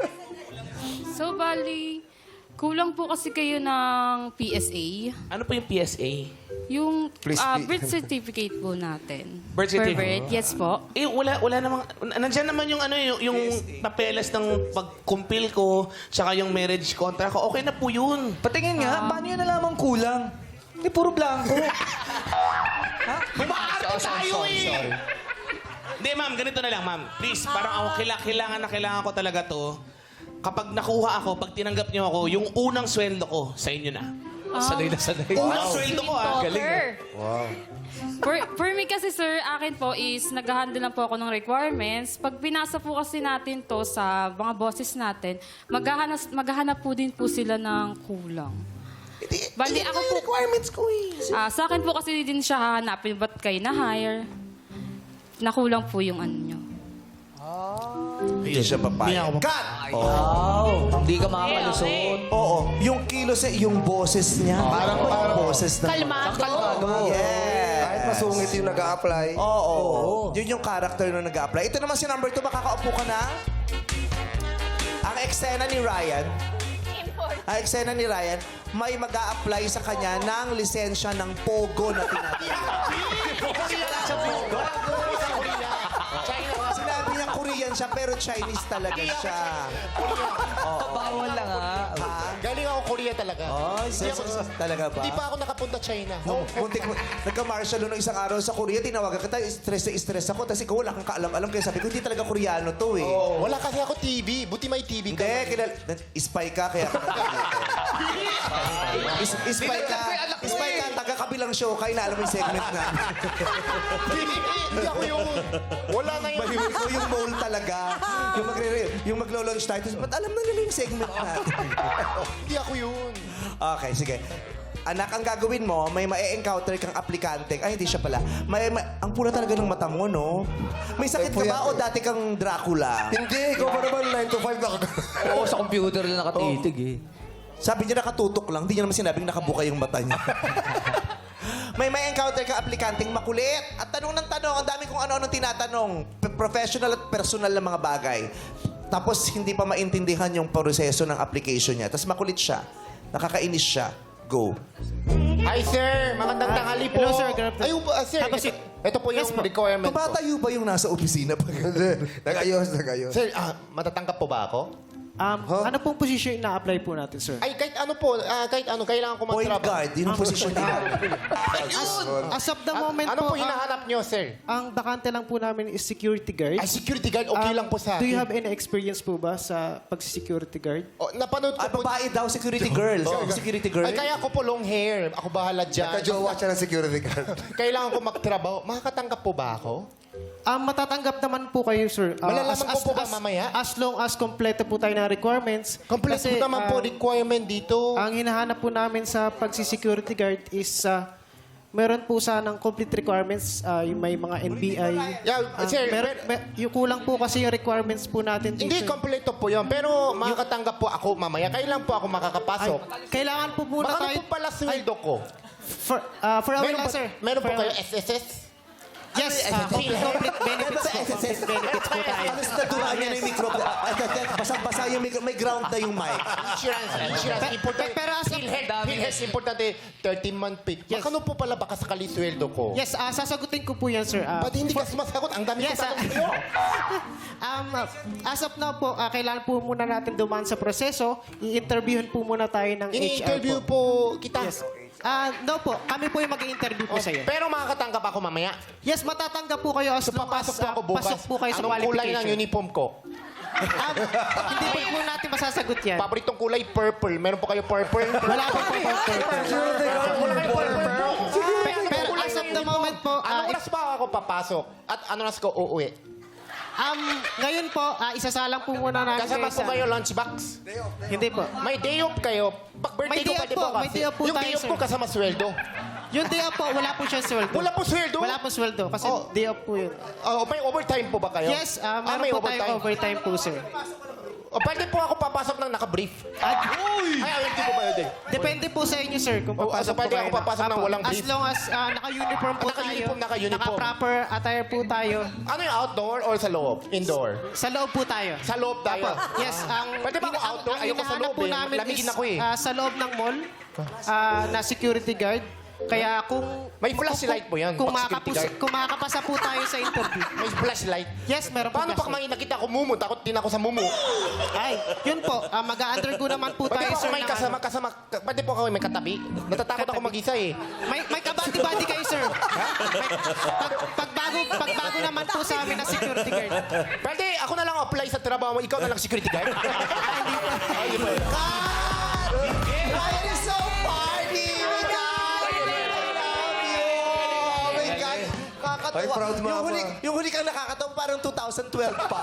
So, bali, kulang po kasi kayo ng PSA. Ano po yung PSA? Yung birth certificate po natin. Birth certificate? Per birth, yes po. Wala namang... Nandyan naman yung yung papeles ng pag-compile ko, tsaka yung marriage contract ko. Okay na po yun. Patingin nga, paano yun nalaman kulang? Hindi, puro blanco. Umaarte tayo eh! Hindi, ma'am. Ganito na lang, ma'am. Please, parang ako kailangan ko talaga to. Kapag nakuha ako, pag tinanggap niyo ako, yung unang sweldo ko, sa inyo na. Sanay na sanay. Unang sweldo ko, ah. Galing. Wow. For me kasi, sir, akin po is nag-handle lang po ako ng requirements. Pag pinasa po kasi natin to sa mga bosses natin, maghahanap po din po sila ng kulang. Bali, ako po... requirements ko eh. Sa akin po kasi din siya hahanapin, ba't kayo na-hire? Nakulang po yung ano nyo. Hindi siya papayag. Cut! Hindi ka makakalusot. Oo. Yung kilos, yung boses niya. Parang boses na. Kalmado. Yes. Kahit masungit yung nag-a-apply. Oo. Yun yung character na nag-a-apply. Ito naman si number 2, makakaupo ka na. Ang eksena ni Ryan. Ang eksena ni Ryan, may mag-a-apply sa kanya ng lisensya ng Pogo na tinatawag. Sinabi niya Korean siya, pero Chinese talaga siya. Bawal lang ha. Galing ako Korea talaga. Oh, talaga ba? Hindi pa ako nakapunta China. Nagka-martial nung isang araw sa Korea, tinawagan kita, stress ako, tapos ikaw wala kang kaalam-alam, kaya sabi ko, hindi talaga Koreano to eh. Wala kasi ako TV. Buti may TV ka. Hindi, spy ka, kaya ka spy ka, taga-kabilang show, kaya na alam mo yung segment na. Hindi ako yung... Wala na yun. Mahimik ko yung mole talaga. Yung maglo-launch tayo, tapos ba't alam na nila yung segment na? Hindi ako yun. Okay, sige. Anak, ang gagawin mo, may ma-encounter kang aplikante. Ay, hindi siya pala. Ang pula talaga ng mata mo, no? May sakit ka ba o dati kang Dracula? Hindi, ikaw pa naman 9 to 5 Oo, sa computer lang nakatitig eh. Sabi niya nakatutok lang, hindi niya naman sinabing nakabuka yung mata niya. May encounter ka aplikanteng makulit. At tanong ng tanong, ang dami kong ano-ano tinatanong. Professional at personal na mga bagay. Tapos hindi pa maintindihan yung proseso ng application niya. Tapos makulit siya. Nakakainis siya. Go. Hi, sir. Magandang tanghali po. Hello, sir. Ayun po, sir. Ito po yung requirement ko. Tumatayo ba yung nasa opisina? Nag-ayos. Sir, matatanggap po ba ako? Ano pong position na-apply po natin, sir? Ay, kahit ano po, kailangan ko Point magtrabaho. guard. Yun ang posisyon nila. As of the moment Ano po po, hinahanap nyo, sir? ang bakante lang po namin is security guard. Ay, security guard, okay lang po sa Do you akin. have any experience po ba sa pag-security guard? Napanood ko At po. babae daw, security girl. Security girl. Ay, kaya ko po long hair. Ako bahala dyan. Nagka-jowa siya ng security guard. Kailangan ko magtrabaho. Makakatanggap po ba ako? Matatanggap naman po kayo, sir. Malalaman ko po ba mamaya? As long as kompleto po tayo ng requirements. Kompleto Kasi, naman po requirement dito. Ang hinahanap po namin sa pagsi-security guard is meron po sanang complete requirements. Yung may mga NBI. Yeah, sir, yung kulang po kasi yung requirements po natin dito. Hindi kompleto po yun. Pero makakatanggap po ako mamaya. Kailan po ako makakapasok? Kailangan po muna Magkano tayo... po pala sweldo ko? For a while lang, sir. Meron po For- kayo SSS? Yes, complete benefits po. Complete benefits po tayo. Alas na duraan niya na yung micro. Basang-basa yung micro. May ground na yung mic. Insurance. Importante. Pero as of- PhilHealth, importante. 13-month pay. Magkano po pala baka sakali sweldo ko? Yes, sasagutin ko po yan, sir. Ba't hindi ka sumasagot? Ang dami ko Yes, tanong mo. as of now po, kailangan po muna natin dumaan sa proseso. I-interviewin po muna tayo ng Ini-interview HR po. po kita. Yes. No po, kami po yung mag-i-interview po sa'yo. Pero makakatanggap ako mamaya. Yes, matatanggap po kayo as long as Papasok po ako bukas. pasok po kayo sa Anong kulay ng qualification. uniform ko? Hindi po natin masasagot yan. Paboritong kulay, purple. Meron po kayo purple? Wala po po Wala kayo purple. Pero as of the moment po, Anong oras ba ako papasok? At ano oras ko uuwi? ngayon po, isasalang po muna namin Kasama kayo po kayo lunchbox? Hindi po. May day off kayo. Pag birthday May ko day pwede off po po, may kasi. day off po Yung tayo, day off sir. ko kasama sweldo. Yung day off po, wala po siya sweldo. Wala po sweldo? Wala po sweldo kasi day off po yun. Oh, may overtime po ba kayo? Yes, meron may po tayong overtime po, sir. O, pwede po ako papasok ng naka-brief. Ay, hindi po ba yun? Depende po sa inyo, sir, kung Oh, papasok so pwede po ako kayo. papasok ng Apo. walang brief? As long as naka-uniform po Naka-uniform, tayo. naka-uniform. Naka-proper attire po tayo. Ano yung outdoor or sa loob? Indoor? Sa loob po tayo. Sa loob tayo? Apo. Yes, Pwede ba ako outdoor? Ayoko sa loob po eh. namin Lamigin is, ako eh. sa loob ng mall, na security guard. Kaya kung... May flashlight po yan, Kung, pag security guard. kung makakapasa po tayo sa interview. May flashlight? Yes, meron po. Paano pag may nakita ko mumu? Takot din ako sa mumu. Ay, yun po. Mag-undergo naman po Pwede tayo, po sir. ako may ng kasama, pwede po ako may katabi. Natatakot ako mag-isa eh. May kabati-bati kayo, sir. Pagbago naman po sa amin na security guard. Pwede, ako na lang apply sa trabaho mo, ikaw na lang security guard. Hindi po. Ryan is so party! My God! I love you! Oh my God! Kakatawa. Ay, proud mama. Yung huli kang nakakatawa, parang 2012 pa.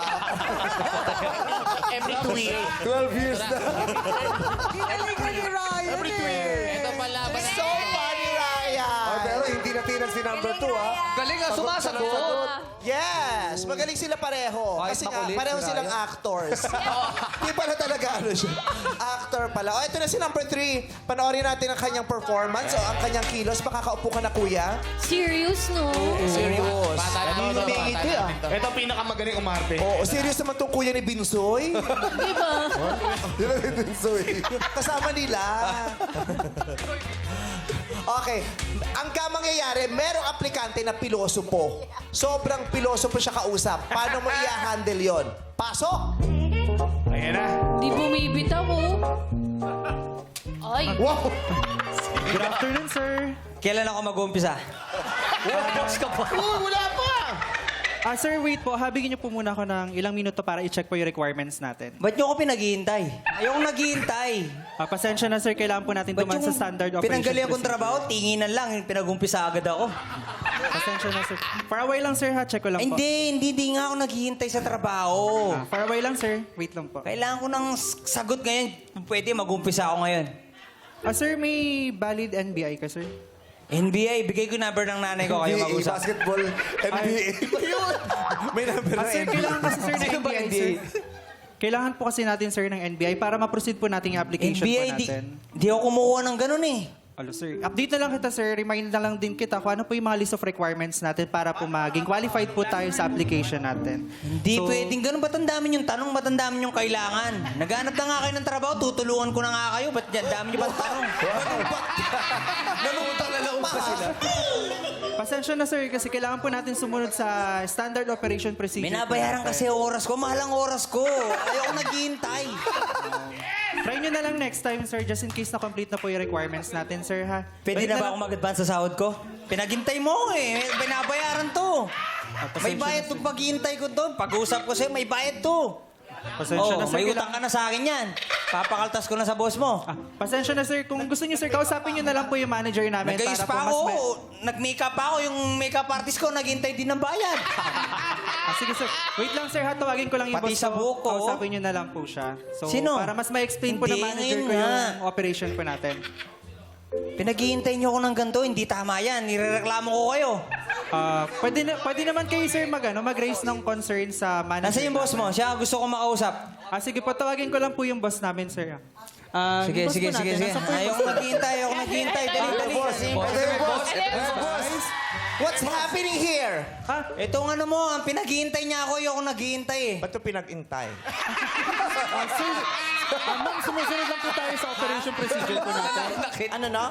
Every 2 years. 12 years na. Ginalingan ni Ryan Every 2 years. Ito pala. So funny, Ryan! Oh, pero hindi natinag si number 2, ha? Galing nga sumasagot. Yes! Magaling sila pareho. Kahit Kasi nga, makulit, pareho si silang Ryan. actors. Hindi pala talaga ano siya. Actor pala. O, ito na si number 3. Panoorin natin ang kanyang performance o ang kanyang kilos. Makakaupo ka na, kuya. Serious, no? Serious. Ito Ito ang pinakamagaling umarte. Oo, serious naman tong kuya ni Binsoy. Di ba? Kasama nila. Okay. Ang mangyayari, merong aplikante na pilosopo. Sobrang pilosopo siya kausap. Paano mo i-handle yon? Pasok! Ayan na. Di bumibitaw, oh. Ay. Wow! Good afternoon, sir. Kailan ako mag-uumpisa? Wala pa! Sir, wait po. Habigin niyo po muna ako ng ilang minuto para i-check po yung requirements natin. Ba't niyo ako pinaghihintay? Ayokong naghihintay. Pasensya na, sir. Kailangan po natin Ba't dumaan sa standard operation pinanggalingan kong procedure. trabaho, tinginan lang, pinag-umpisa agad ako. Pasensya na, sir. Far away lang, sir, ha? Check ko lang po. Hindi nga ako naghihintay sa trabaho. Far away lang, sir. Wait lang po. Kailangan ko ng sagot ngayon. Pwede mag-umpisa ako ngayon. Sir, may valid NBI ka, sir? NBA, bigay ko number ng nanay ko, kayo NBA, mag-usap. basketball, NBA. May number na Sir, kailangan kasi, sir, ng Sino ba NBI, NBA? sir. Kailangan po kasi natin, sir, ng NBI para ma-proceed po natin yung application NBA, po natin. di ako kumukuha ng ganun eh. Alo, sir. Update na lang kita, sir. Remind na lang din kita kung ano po yung mga list of requirements natin para po maging qualified po tayo sa application natin. Hindi So, pwedeng ganun. Ba't ang dami yung tanong? Ba't ang dami yung kailangan? Naghanap na nga kayo ng trabaho, tutulungan ko na nga kayo. Ba't yan? Dami nyo ba tanong? Pasensya na, sir, kasi kailangan po natin sumunod sa standard operation procedure. Binabayaran kasi ang oras ko. Mahal ang oras ko. Ayoko naghihintay. Try nyo na lang next time, sir, just in case na complete na po yung requirements natin, sir, ha? Pwede Wait na ba lang- ako mag-advance sa sahod ko? Pinaghintay mo ako eh. Binabayaran to. May bayad itong paghihintay ko to. Pag-usap ko sa'yo, may bayad to. Pasensya na, sir. May utang ka na sa akin yan. Papakaltas ko na sa boss mo. Pasensya na, sir. Kung gusto niyo, sir, kausapin niyo na lang po yung manager namin Nag-ayos para pa po ako. mas Nag-makeup pa ako. Yung makeup artist ko, naghintay din ng bayad. sige, sir. Wait lang, sir, ha? Tawagin ko lang yung Pati boss sa ko. buhok ko. Kausapin niyo na lang po siya. So, Sino? para mas ma-explain po ng Hindi, manager ko ngayon yung nga. operation po natin. Pinaghihintay niyo ako ng ganito. Hindi tama yan. Nirereklamo ko kayo. Pwede naman kayo, sir, mag-raise ng concern sa manager. Nasaan yung boss mo? Siya gusto ko makausap. Sige po, tawagin ko lang po yung boss namin, sir. Sige, yung boss sige, po sige, natin, sige. nasa po yung Ayoko boss? maghihintay. Dali, dali. What's happening here? Itong ano mo, ang pinaghihintay niya ako, ayoko naghihintay eh. Ba't ito pinag-intay? Sir, ma'am, sumusunod lang po tayo sa operation procedure po natin. Ano na?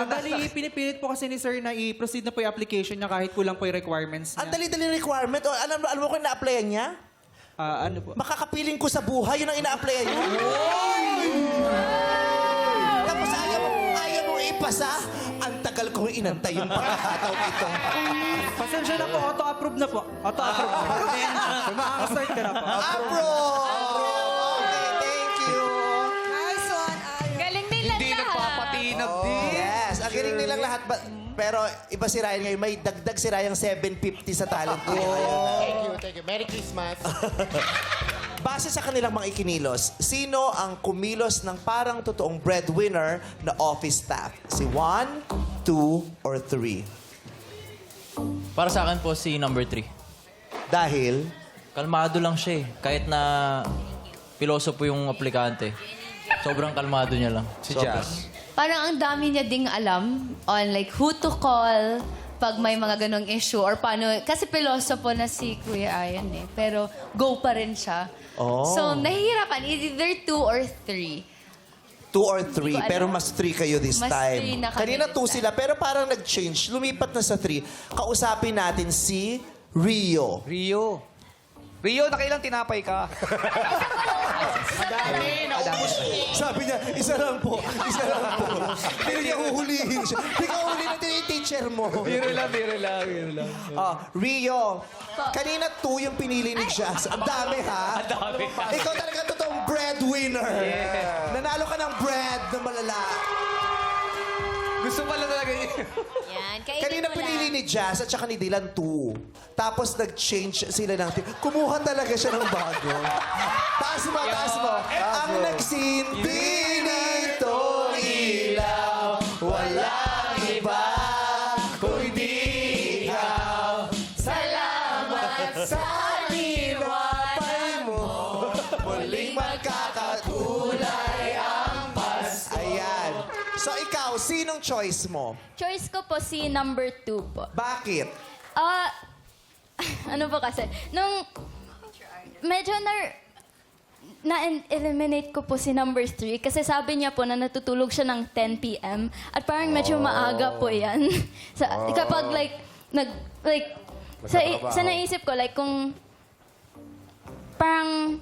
Bali, pinipilit po kasi ni sir na i-proceed na po yung application niya kahit kulang po yung requirements Ang niya. dali-dali requirement. O, alam mo kung na-applyan niya? Ano po? Makakapiling ko sa buhay, yun ang ina-applyan niya. Tapos ayaw mo ipasa. Ang tagal kong inantay yung pagkakataon ito. Pasensya na po, auto-approve na po. Auto-approve na. Makaka-start ka na po. Approve! lang lahat. Pero iba si Ryan ngayon. May dagdag si Ryan 750 sa talent niya. Thank you. Merry Christmas. Base sa kanilang mga ikinilos, sino ang kumilos ng parang totoong breadwinner na office staff? Si 1, 2, or 3? Para sa akin po si number 3. Dahil? Kalmado lang siya eh. Kahit na piloso po yung aplikante. Sobrang kalmado niya lang. Si Jazz. Parang ang dami niya ding alam on like who to call pag may mga ganong issue or paano. Kasi piloso po na si Kuya Ayan eh. Pero go pa rin siya. Oh. So, nahihirapan. Either 2 or 3. 2 or 3, Hindi ko pero alam. mas 3 kayo this Mas time. 3 na kami Kanina this 2 sila, pero parang nag-change. Lumipat na sa 3. Kausapin natin si Rio. Rio, nakailang tinapay ka? Madami. Naubos. Sabi niya, isa lang po. Isa lang po. Pero niya huhulihin siya. Hindi ka huli natin yung teacher mo. Biro lang. Rio, kanina 2 yung pinili ni Jazz. Ang dami, ha? Ang dami. Ikaw talaga totoong breadwinner. Nanalo ka ng bread na malala. Gusto pala talaga yun. Yan, kainin Kanina mo pinili lang. ni Jazz at saka ni Dylan 2. Tapos nag-change sila ng team. Kumuha talaga siya ng bago. Taas mo, taas mo. Ang nagsinti nito ilaw, walang iba kundi ikaw. Salamat sa tinapay mo. Muling magkakakulay ang pas. Ayan. So ikaw, sinong choice mo? Choice ko po si number 2 po. Bakit? Ano po kasi, nung medyo na-eliminate ko po si number 3 kasi sabi niya po na natutulog siya ng 10 p.m. At parang medyo maaga po yan. Kapag sa naisip ko, like kung parang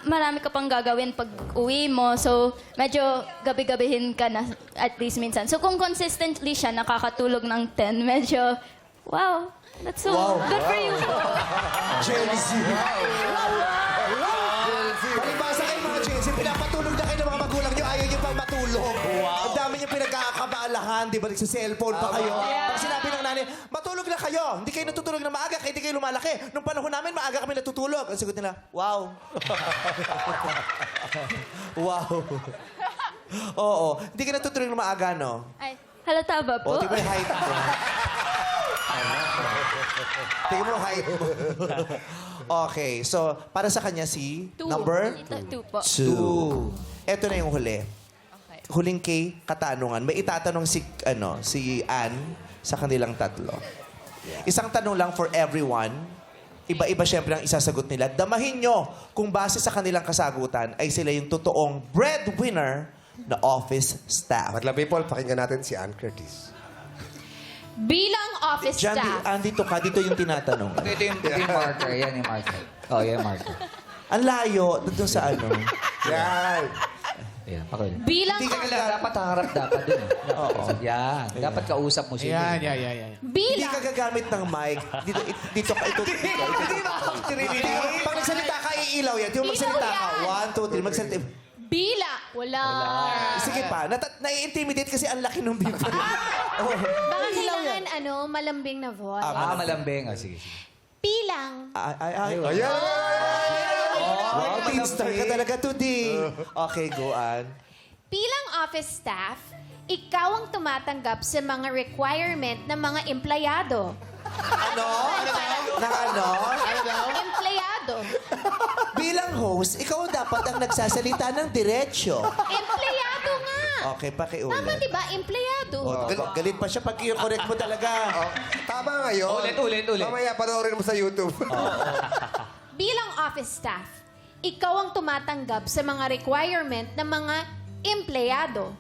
marami ka pang gagawin pag uwi mo. So, medyo gabi-gabihin ka na at least minsan. So, kung consistently siya nakakatulog ng 10, medyo, wow, that's so good for you po. Jealousy. Palibasa kayo mga Jealousy, pinapatulog na kayo ng mga magulang nyo, ayaw nyo pang matulog. Ang dami nyo pinagkakabaalahan, di ba? Nagsa-cellphone pa kayo. Pag sinabi ng nanay, matulog na kayo. Hindi kayo natutulog na maaga, kaya hindi kayo lumalaki. Nung panahon namin, maaga kami natutulog. Ang sagot nila, wow. Wow. Oo. Hindi ka natutulog na maaga, no? Ay, halata ba po? O, di ba yung height mo? Tingnan mo yung height mo. Okay, so para sa kanya si number 2 po. 2. Ito na yung huli. Huling kay katanungan. May itatanong si Ann sa kanilang tatlo. Isang tanong lang for everyone. Iba-iba syempre ang isasagot nila. Damahin nyo kung base sa kanilang kasagutan ay sila yung totoong breadwinner na office staff. Madlang people, pakinggan natin si Ann Curtis. Bilang office Diyan, staff, andito ka. Dito yung tinatanong. Ito yung marker. Yan yung marker. Oh, yan yung marker. Ang layo. Doon sa ano. Yan. Ayan, okay. bilang Hindi ka kailangan, dapat harap dapat dun. Oo. Yan. Dapat kausap mo siya. Yan. Hindi bilang ka gagamit ng mic. Dito ka. Hindi ba ako tininig? Pag nagsalita ka, iilaw yan. Di mo magsalita ka. 1, 2, 3. Magsalita. bilang wala. Sige pa. Nai-intimidate kasi ang laki ng bibig. Baka kailangan malambing na voice. Malambing. Sige. Bilang Ay. Ayan! Wow, teen star ka talaga today. Okay, go on. Bilang office staff, ikaw ang tumatanggap sa mga requirement ng mga empleyado. Ano? Ano? Empleyado. Bilang host, ikaw dapat ang nagsasalita ng diretsyo. Empleyado nga. Okay, pakiulit. Tama, di ba? Empleyado. Galit pa siya pag i-correct mo talaga. Tama ngayon. Ulit. Mamaya, panoorin mo sa YouTube. Bilang office staff, ikaw ang tumatanggap sa mga requirement ng mga empleyado.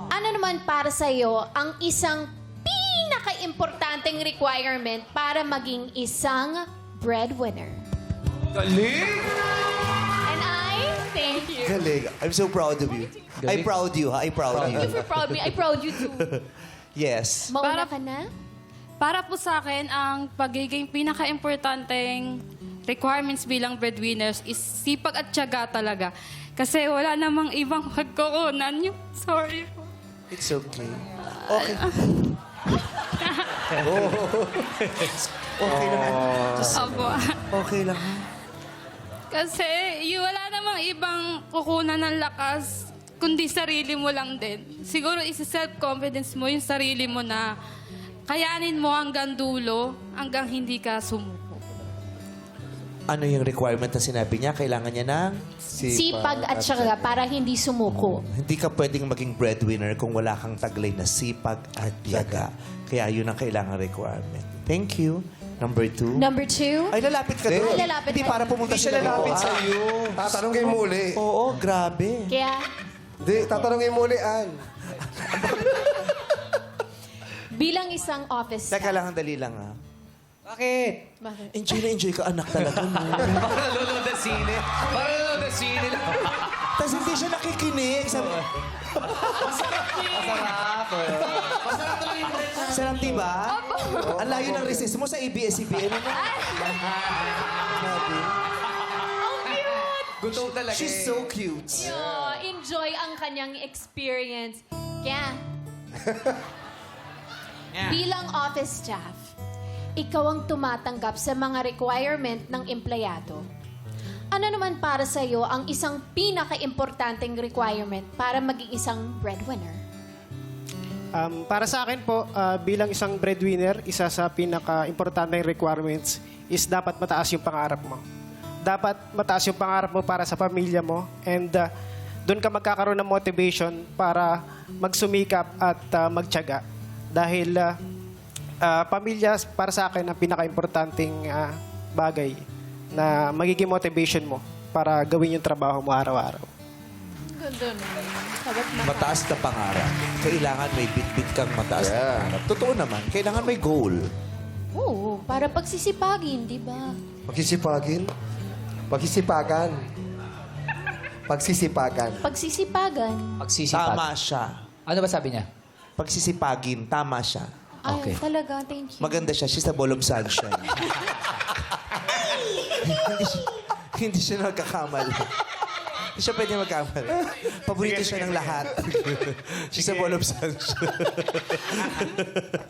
Ano naman para sa iyo ang isang pinaka-importanteng requirement para maging isang breadwinner? Galing! And I thank you. Galing. I'm so proud of you. I proud you, ha? I proud Thank you you. for proud me. I proud you too. Yes. Mauna ka na? Para po sa akin, ang pagiging pinaka-importanteng requirements bilang breadwinners is sipag at tiyaga talaga. Kasi wala namang ibang pagkukunan. Sorry po. It's okay. Okay. Okay lang. Opo. Okay lang. Kasi wala namang ibang kukunan ng lakas kundi sarili mo lang din. Siguro self-confidence mo yung sarili mo na kayanin mo hanggang dulo, hanggang hindi ka sumuko. Ano yung requirement na sinabi niya? Kailangan niya ng... Sipag at syaga para hindi sumuko. Hindi ka pwedeng maging breadwinner kung wala kang taglay na sipag at tiyaga. Kaya yun ang kailangan requirement. Thank you. Number 2. Number 2, Ay, lalapit ka doon. Ay, lalapit Hindi ka. para pumunta Hindi sila siya lalapit dito. sa iyo. Tatanungin mo uli. Oo, grabe. kaya Hindi, tatanungin mo uli, Ann. bilang isang office Teka staff, lang, dali lang ha. Bakit? bakit? Enjoy na enjoy ka, anak talaga. No? Parang nanonood ng sine. Parang nanonood ng sine lang. Tapos hindi siya nakikinig. Sabi, Masarap. sarap, diba? Ang layo ng recess mo sa ABS-CBN. Gutom talaga She's so cute. Enjoy ang kanyang experience. Kaya, bilang office staff, ikaw ang tumatanggap sa mga requirement ng empleyado. Ano naman para sa iyo ang isang pinaka-importanting requirement para maging isang breadwinner? Para sa akin po, bilang isang breadwinner, isa sa pinaka-importanteng requirements is dapat mataas yung pangarap mo. Dapat mataas yung pangarap mo para sa pamilya mo and doon ka magkakaroon ng motivation para magsumikap at magtiyaga. Dahil pamilya para sa akin ang pinaka-importanting bagay na magiging motivation mo para gawin yung trabaho mo araw-araw. Ganda naman. Mataas na pangarap. Kailangan may bit-bit kang mataas na pangarap. Totoo naman, kailangan may goal. Oo, para pagsisipagin, di ba? Pagsisipagin? Pagsisipagan. Pagsisipagan. Pagsisipagan. Pagsisipag. Tama siya. Ano ba sabi niya? Pagsisipagin, tama siya. Ay, Okay. talaga, thank you. Maganda siya. She's a ball of sunshine. hindi siya nagkakamali. Hindi siya pwede magkamali. Paborito siya ng lahat. She's a ball of sunshine.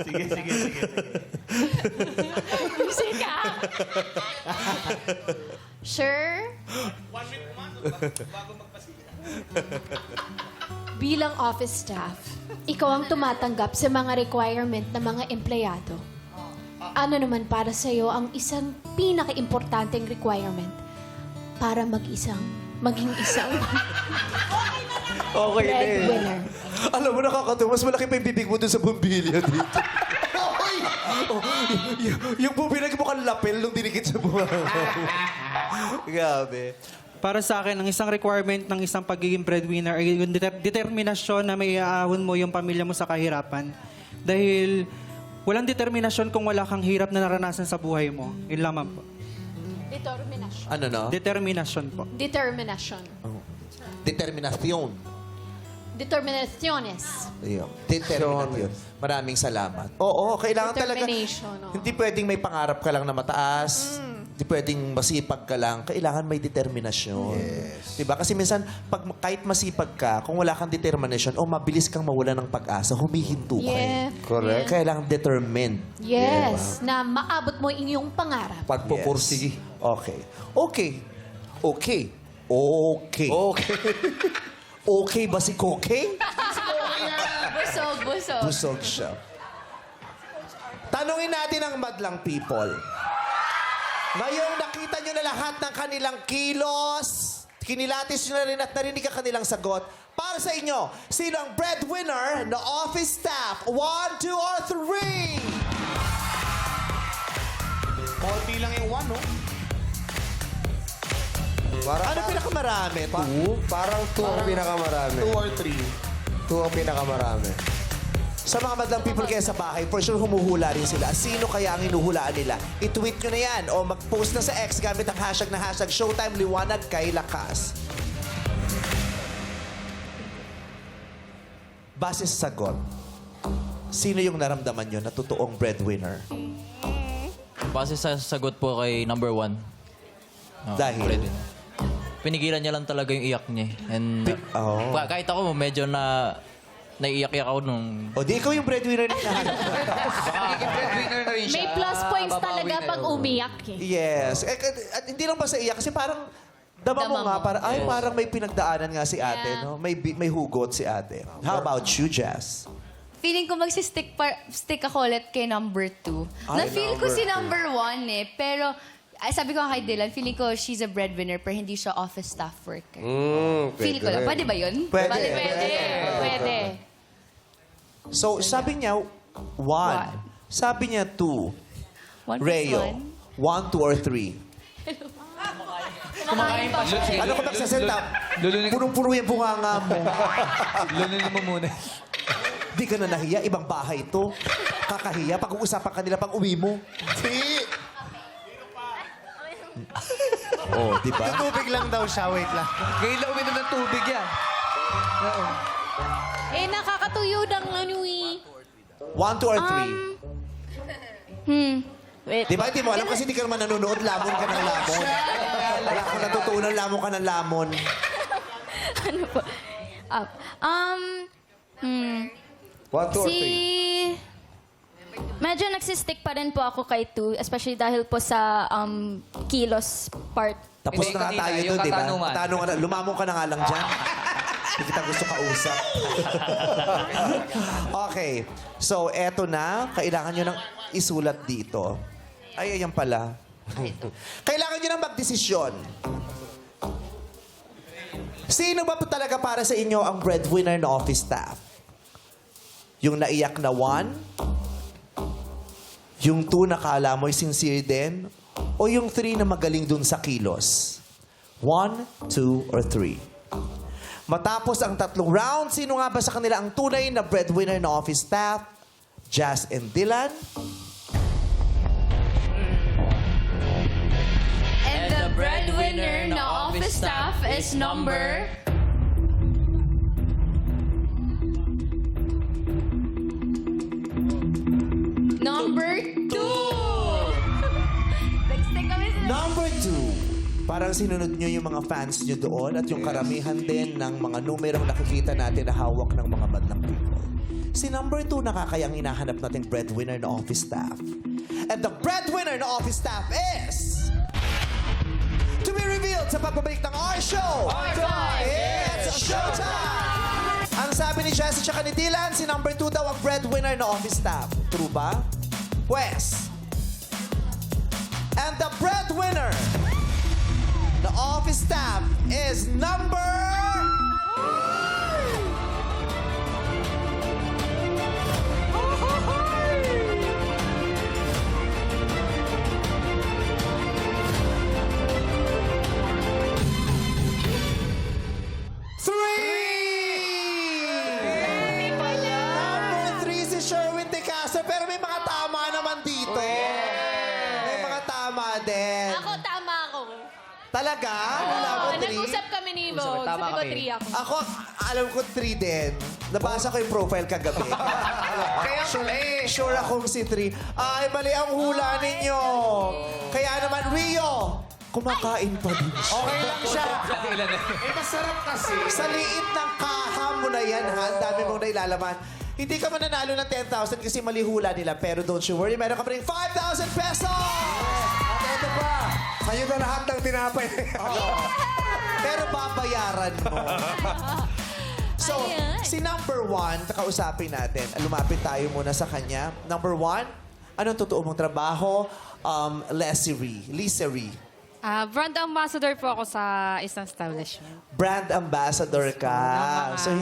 Sige. Musika! Sure? Bilang office staff, ikaw ang tumatanggap sa mga requirement ng mga empleyado. Ano naman para sa iyo ang isang pinaka-importanting requirement para maging isang breadwinner? Alam mo, nakakatawa. Mas malaki pa yung bibig mo dun sa bumbilya dito. yung bumbilya mo kang lapel nung dinikit sa buwan. Grabe. Para sa akin, ang isang requirement ng isang pagiging breadwinner ay yung determinasyon na may aahon mo yung pamilya mo sa kahirapan. Dahil walang determinasyon kung wala kang hirap na naranasan sa buhay mo. Yun lamang po. Determinasyon. Ano no? Determinasyon po. Determinasyon. Determinasyon. Determinaciones. Ayun. Determinasyon. Maraming salamat. Oo, kailangan talaga. Determination, oo. Hindi pwedeng may pangarap ka lang na mataas. Hindi pwedeng masipag ka lang. Kailangan may determinasyon. Yes. Diba? Kasi minsan, kahit masipag ka, kung wala kang determination, mabilis kang mawala ng pag-asa, humihinto ka. Yeah. Correct. Kailangan determined. Yes, na maabot mo inyong pangarap. Pagpupursige. Okay. Okay. Okay. Okay. Okay. Okay ba si Koke? Busog. Busog siya. Tanungin natin ang madlang people. Ngayong nakita nyo na lahat ng kanilang kilos, kinilatis nyo na rin at narinig ang kanilang sagot. Para sa inyo, sino ang breadwinner na office staff? 1, 2, or 3? Konti lang yung one, no? Ano pinakamarami? Parang 2 ang pinakamarami. 2 or 3. 2 ang pinakamarami. Sa mga madlang people kaya sa bahay, for sure humuhula rin sila. Sino kaya ang hinuhulaan nila? I-tweet nyo na yan o mag-post na sa X gamit ang hashtag na hashtag Showtime Liwanag kay Lakas. Base sa sagot, sino yung naramdaman nyo na totoong breadwinner? Base sa sagot po kay number 1. Dahil? breadwinner. Pinigilan niya lang talaga yung iyak niya. And kahit ako medyo na naiiyak-iyak ako nung... O di ikaw yung breadwinner na hinahanap. Magiging breadwinner na rin siya. May plus points Babawi talaga na pag yun. umiyak eh. Yes. At hindi lang basta iyak kasi parang dama mo nga, parang may pinagdaanan nga si ate, no? May hugot si ate. How about you, Jazz? Feeling ko magsistick stick ako ulit kay number 2. Na-feel ko si number 1 eh. Pero sabi ko kay Dylan, feeling ko she's a breadwinner pero hindi siya office staff worker. Feel ko lang. Pwede ba yun? Pwede. Pwede. So, sabi niya, 1. Sabi niya, 2. Reo, 1, 2, or 3? Kumakain pa siya. Ano ka magsasalita? Lulunin Punong-puno yung bunganga mo. Lulunin mo muna. Di ka na nahiya, ibang bahay ito. Kakahiya, pag-uusapan ka nila pag uwi mo. Oh, di ba? Tubig lang daw siya, wait lang. Ngayon lang uminom ng tubig yan. Nakakatuyo ng ano eh. 1, 2, or 3? Wait. Di ba? Di mo alam kasi di ka naman nanonood. Lamon ka ng lamon. Wala kang natutunan. Lamon ka ng lamon. Ano po? 1, 2, or 3? Medyo nagsistick pa rin po ako kay 2, especially dahil po sa kilos part. Tapos Hindi, na nga kanina, tayo yung doon, di ba? katanungan. Katanungan. Lumamon ka na nga lang dyan. Hindi kita gusto kausap. Okay. So, eto na. Kailangan nyo nang isulat dito. Ay, ayan pala. Kailangan nyo nang magdesisyon. Sino ba po talaga para sa inyo ang breadwinner na office staff? Yung naiyak na 1? Yung 2 na kala mo'y sincere din? O yung 3 na magaling dun sa kilos? 1, 2, or 3? Matapos ang 3 rounds, sino nga ba sa kanila ang tunay na breadwinner na office staff? Jazz and Dylan? And the breadwinner na office staff is number... Number 2! Nag-stick kami sa... Number 2. Parang sinunod nyo yung mga fans nyo doon at yung karamihan din ng mga numerong nakikita natin na hawak ng mga madlang people. Si number 2 nakakayang hinahanap natin breadwinner na office staff. And the breadwinner na office staff is... To be revealed sa pagbabalik ng our show! Our time! It's showtime! Ang sabi ni Jess at ni Dylan, si number 2 daw ang breadwinner na office staff. True ba? Pues. And the breadwinner the office staff is number... Number 3 si Sherwin Tecasa, pero may mga tama naman dito. May mga tama din. Ako, tama ako. Talaga? Wala mo 3? Nag-usap kami ni Bo. Tama Sabi ko kami. 3 ako. Ako, alam ko 3 din. Nabasa ko yung profile kagabi. Kaya Sure akong si 3. Ay, mali ang hula ninyo. Kaya naman, Rio, kumakain pa din siya. Okay lang siya. Ilan na. Masarap kasi. Sa liit ng kaha mo na yan, ha? Ang dami mong nailalaman. Hindi ka mananalo ng 10,000 kasi mali hula nila. Pero don't you worry, meron ka pa rin 5,000 pesos! At ito pa, sa'yo na lahat ng tinapay. Pero babayaran mo. So, si number 1, kausapin natin. Lumapit tayo muna sa kanya. Number 1, anong totoo mong trabaho? Leasery. Brand ambassador po ako sa isang establishment. Brand ambassador ka.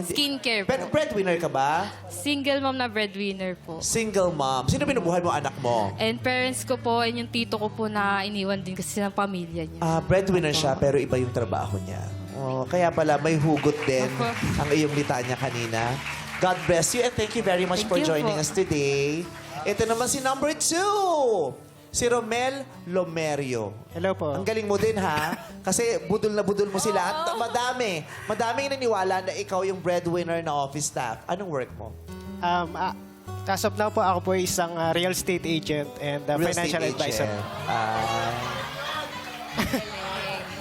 Skincare po. Pero breadwinner ka ba? Single mom na breadwinner po. Single mom. Sino binubuhay mo anak mo? And parents ko po, and yung tito ko po na iniwan din kasi ng pamilya niya. Breadwinner siya, pero iba yung trabaho niya. Oh, kaya pala, may hugot din ang iyong litanya kanina. God bless you and thank you very much for you joining po. us today. Ito naman si number 2. Si Romel Lomerio. Hello po. Ang galing mo din, ha? Kasi budol na budol mo sila. At madaming naniwala na ikaw yung breadwinner na office staff. Anong work mo? As of now po, ako po isang real estate agent and Real financial estate advisor. agent.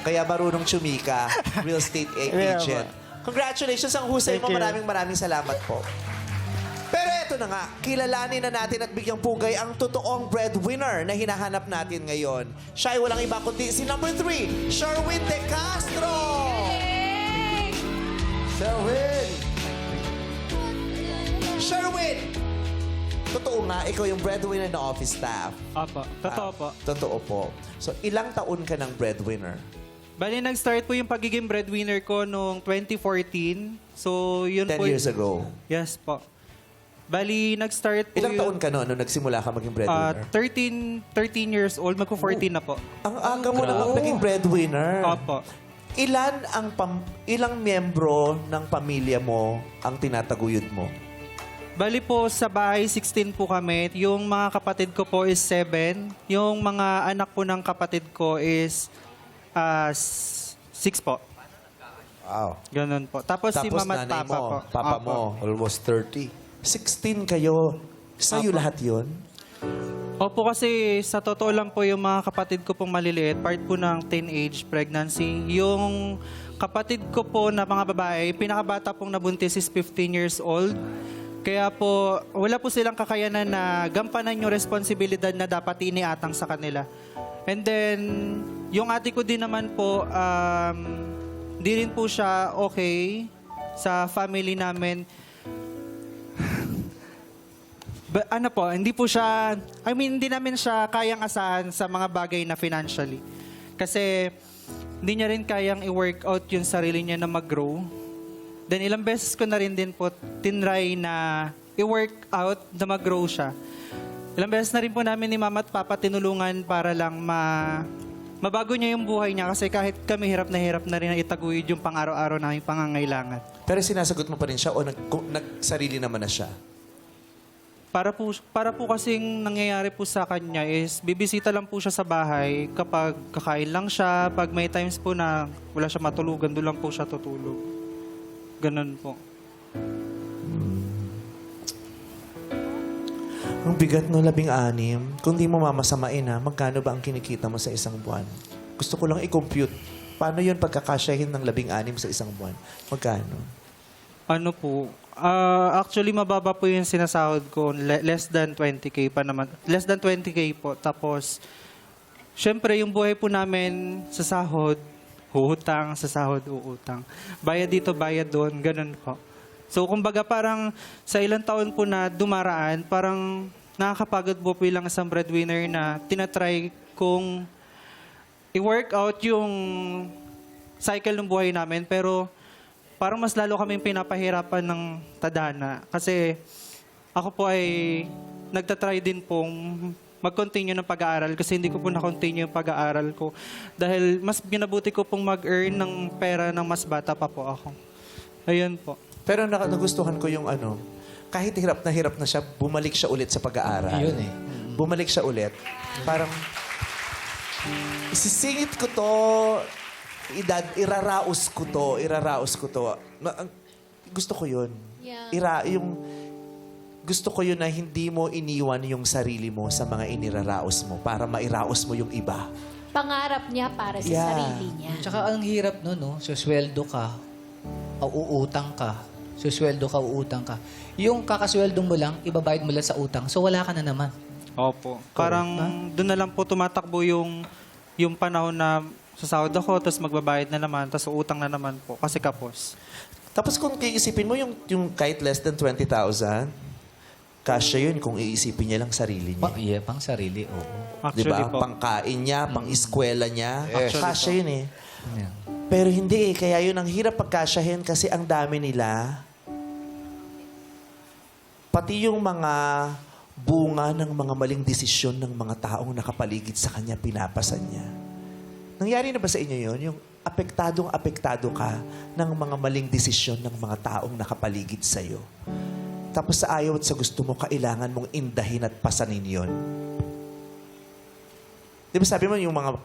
Kaya marunong chumika. Real estate agent. Congratulations ang husay mo. Thank you. Maraming salamat po. Pero eto na nga, kilalanin na natin at bigyang pugay ang totoong breadwinner na hinahanap natin ngayon. Siya ay walang iba kundi si number 3, Sherwin De Castro! Sherwin! Sherwin! Totoo nga, ikaw yung breadwinner na office staff. Opo, totoo po. Totoo po. So, ilang taon ka ng breadwinner? Bali, nag-start po yung pagiging breadwinner ko noong 2014. So, yun 10 po. years ago. Yes po. Bali, nag-start po Ilang taon ka noon nung nagsimula ka maging breadwinner? 13 years old. Magko-14 na po. Ang aga mo na naging breadwinner. Opo. Ilang miyembro ng pamilya mo ang tinataguyod mo? Bali po, sa bahay, 16 po kami. Yung mga kapatid ko po is 7. Yung mga anak po ng kapatid ko is 6 po. Wow. Ganun po. Tapos si mama at nanay papa mo, po. papa Opo. mo, Almost 30. 16 kayo. Sa'yo Apo. lahat yon. Opo, kasi sa totoo lang po yung mga kapatid ko pong maliliit, part po ng teenage pregnancy. Yung kapatid ko po na mga babae, pinakabata pong nabuntis is 15 years old. Kaya po, wala po silang kakayanan na gampanan yung responsibilidad na dapat iniatang sa kanila. And then, yung ate ko din naman po, di rin po siya okay sa family namin. Ano po, hindi po siya, hindi namin siya kayang asahan sa mga bagay na financially. Kasi hindi niya rin kayang i-work out yung sarili niya na mag-grow. Then ilang beses ko na rin din po tinry na i-work out na mag-grow siya. Ilang beses na rin po namin ni mama at papa tinulungan para lang mabago niya yung buhay niya kasi kahit kami hirap na rin na itaguyod yung pang-araw-araw naming pangangailangan. Pero sinasagot mo pa rin siya o nagsarili naman na siya? Para po kasing nangyayari po sa kanya is bibisita lang po siya sa bahay kapag kakain lang siya, pag may times po na wala siya matulugan, doon lang po siya tutulog. Ganun po. Ang bigat no, 16. Kung di mo mamasamain ha, magkano ba ang kinikita mo sa isang buwan? Gusto ko lang i-compute. Paano yun pagkakasyahin ng 16 sa isang buwan? Magkano? Ano po? Actually, mababa po yung sinasahod ko. Less than 20K pa naman. Less than 20K po. Tapos, syempre, yung buhay po namin sa sahod, huutang, sa sahod, uutang. Bayad dito, bayad doon, ganun po. So, kumbaga parang sa ilang taon po na dumaraan, parang nakakapagod po bilang isang breadwinner na tinatry kong i-work out yung cycle ng buhay namin. Pero parang mas lalo kaming pinapahirapan ng tadhana. Kasi ako po ay nagtatry din pong mag-continue ng pag-aaral kasi hindi ko po na-continue yung pag-aaral ko. Dahil mas binabuti ko pong mag-earn ng pera ng mas bata pa po ako. Ayun po. Pero nagustuhan ko yung kahit hirap na siya, bumalik siya ulit sa pag-aaral. Yun eh. Bumalik siya ulit. Parang, isisingit ko to, iraraos ko to. Gusto ko yun. Yeah. Gusto ko yun na hindi mo iniwan yung sarili mo sa mga iniraraos mo para mairaos mo yung iba. Pangarap niya para sa Yeah. sarili niya. Tsaka ang hirap no, no? Susweldo ka, uutang ka. Susweldo ka, uutang ka. Yung kakasweldo mo lang, ibabayad mo lang sa utang. So wala ka na naman. Opo. Parang doon na lang po tumatakbo yung panahon na sasahod ako, tapos magbabayad na naman, tapos utang na naman po kasi kapos. Tapos kung iisipin mo yung kahit less than 20,000, kasya yun kung iisipin niya lang sarili niya. Pang sarili, oo. Actually Diba? po. Pangkain niya, pang-eskwela niya. Kasya yun eh. Yeah. Pero hindi eh. Kaya yun ang hirap pagkasyahin kasi ang dami nila. Pati yung mga bunga ng mga maling desisyon ng mga taong nakapaligid sa kanya, pinapasan niya. Nangyari na ba sa inyo yun? Yung apektado ka ng mga maling desisyon ng mga taong nakapaligid sa'yo. Tapos sa ayaw at sa gusto mo, kailangan mong indahin at pasanin yun. Di ba sabi mo yung mga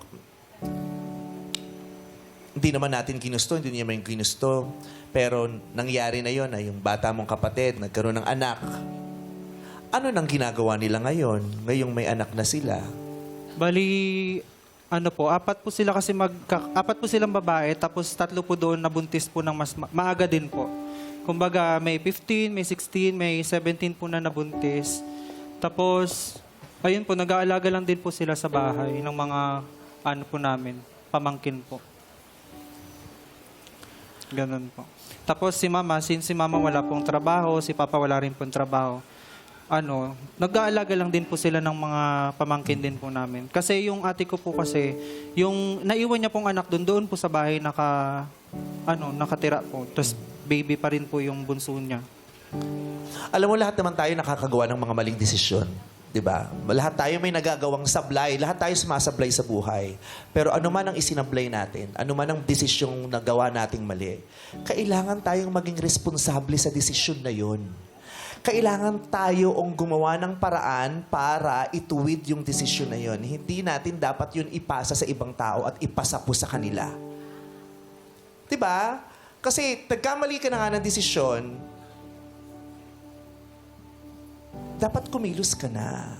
hindi naman natin ginusto, hindi niya man ginusto. Pero nangyari na yon na yung bata mong kapatid, nagkaroon ng anak. Ano nang ginagawa nila ngayon? Ngayong may anak na sila. Bali, ano po, apat po silang babae, tapos 3 po doon nabuntis po ng mas maaga din po. Kumbaga, may 15, may 16, may 17 po na nabuntis. Tapos, ayun po, nag-aalaga lang din po sila sa bahay ng mga, ano po namin, pamangkin po. Ganun po. Tapos si Mama, since si Mama wala pong trabaho, si Papa wala rin pong trabaho, nag-aalaga lang din po sila ng mga pamangkin din po namin. Kasi yung ate ko po kasi, yung naiwan niya pong anak doon po sa bahay nakatira po. Tapos baby pa rin po yung bunso niya. Alam mo, lahat naman tayo nakakagawa ng mga maling desisyon. Diba? Lahat tayo may nagagawang sablay. Lahat tayo sumasablay sa buhay. Pero ano man ang isinablay natin, ano man ang desisyong nagawa nating mali, kailangan tayong maging responsable sa desisyon na yun. Kailangan tayo ang gumawa ng paraan para ituwid yung desisyon na yun. Hindi natin dapat yun ipasa sa ibang tao at ipasa po sa kanila. Diba? Kasi nagkamali ka na nga ng desisyon, dapat kumilos ka na.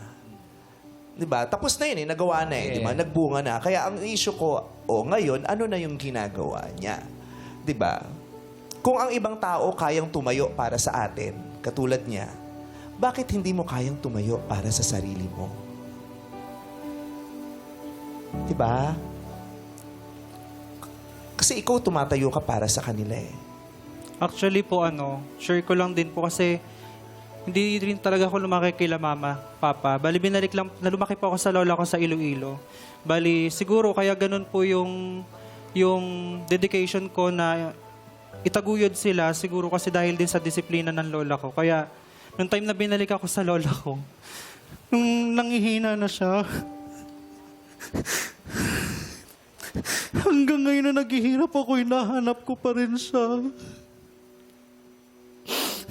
Diba? Tapos na yun nagawa na diba? Nagbunga na. Kaya ang issue ko, ngayon, ano na yung ginagawa niya? Diba? Kung ang ibang tao kayang tumayo para sa atin, katulad niya, bakit hindi mo kayang tumayo para sa sarili mo? Diba? Kasi ikaw tumatayo ka para sa kanila Actually po, share ko lang din po kasi hindi rin talaga ako lumaki kila Mama, Papa. Bali, lumaki po ako sa lola ko sa Iloilo. Bali, siguro kaya ganun po yung dedication ko na itaguyod sila, siguro kasi dahil din sa disiplina ng lola ko. Kaya, nung time na binalik ako sa lola ko, nung nangihina na siya, hanggang ngayon na naghihirap ako, hinahanap ko pa rin siya.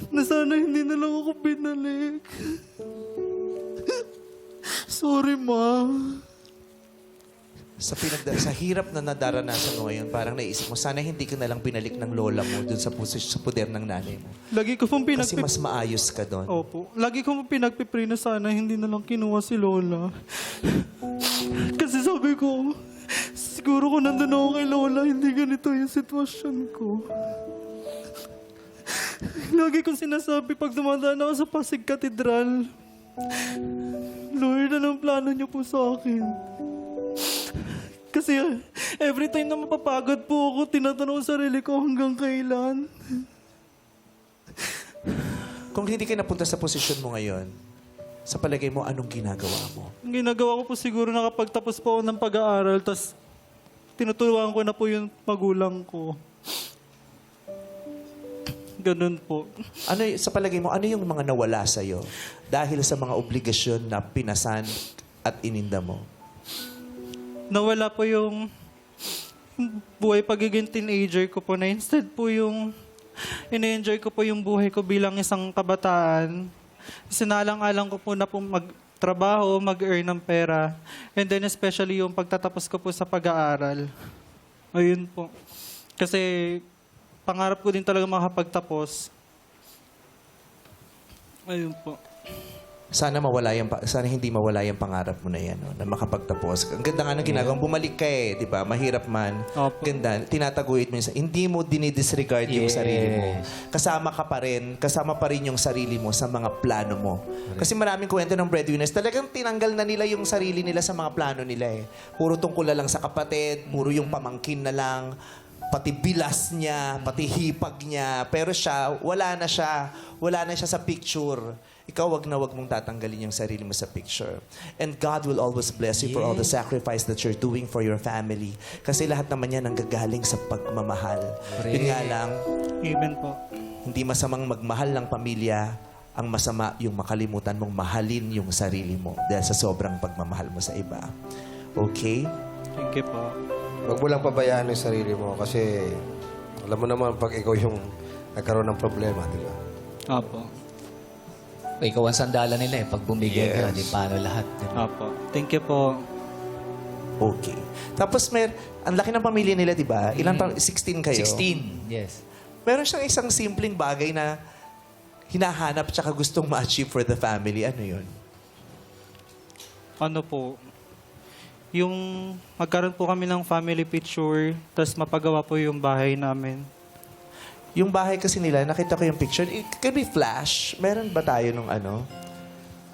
Na sana hindi na lang ako binalik. Sorry, Ma. Sa hirap na nadaranasan mo ngayon, parang naisip mo, sana hindi ka na lang binalik ng lola mo dun sa puder ng nanay mo. Lagi ko pong Kasi mas maayos ka doon. Opo. Lagi ko pong pinagpipray na sana hindi na lang kinuha si Lola. Kasi sabi ko, siguro kung nandun ako kay Lola, hindi ganito yung sitwasyon ko. Lagi kong sinasabi pag dumadaan ako sa Pasig Cathedral, Lord, anong plano niyo po sa akin? Kasi every time na mapapagod po ako, tinatanong sa sarili ko hanggang kailan. Kung hindi ka napunta sa posisyon mo ngayon, sa palagay mo, anong ginagawa mo? Ang ginagawa ko po siguro nakapagtapos po ako ng pag-aaral, tas tinutulungan ko na po yung magulang ko. Ganun po. Sa palagay mo, ano yung mga nawala sa'yo dahil sa mga obligasyon na pinasan at ininda mo? Nawala po yung buhay pagiging teenager ko po na instead po yung ina-enjoy ko po yung buhay ko bilang isang kabataan. Sinalang-alang ko po na po magtrabaho, mag-earn ng pera. And then especially yung pagtatapos ko po sa pag-aaral. Ayun po. Kasi pangarap ko din talaga makapagtapos. Ayun po. Sana hindi mawala yung pangarap mo na yan, na makapagtapos. Ang ganda nga ng ginagawa, bumalik ka di ba? Mahirap man. Opo. Ganda, tinataguyod mo hindi mo dinidisregard yung sarili mo. Kasama pa rin yung sarili mo sa mga plano mo. Kasi maraming kwento ng breadwinners, talagang tinanggal na nila yung sarili nila sa mga plano nila Puro tungkol na lang sa kapatid, puro yung pamangkin na lang, pati bilas niya, pati hipag niya. Pero siya, wala na siya sa picture. Ikaw, wag mong tatanggalin yung sarili mo sa picture. And God will always bless you for all the sacrifice that you're doing for your family. Kasi lahat naman yan nanggagaling sa pagmamahal. Yun nga lang, Amen po. hindi masamang magmahal ng pamilya, ang masama yung makalimutan mong mahalin yung sarili mo dahil sa sobrang pagmamahal mo sa iba. Okay? Thank you po. Huwag mo lang pabayaan yung sarili mo kasi alam mo naman pag ikaw yung nagkaroon ng problema, di ba? Opo. Ikaw ang sandala nila Pag bumigay ka, di paano lahat. Opo. Thank you po. Okay. Tapos ang laki ng pamilya nila, di ba? 16 kayo? 16, yes. Meron siyang isang simpleng bagay na hinahanap tsaka gustong ma-achieve for the family. Ano yun? Ano po? Yung magkaroon po kami ng family picture, tapos mapagawa po yung bahay namin. Yung bahay kasi nila, nakita ko yung picture. It can be flash. Meron ba tayo nung ano?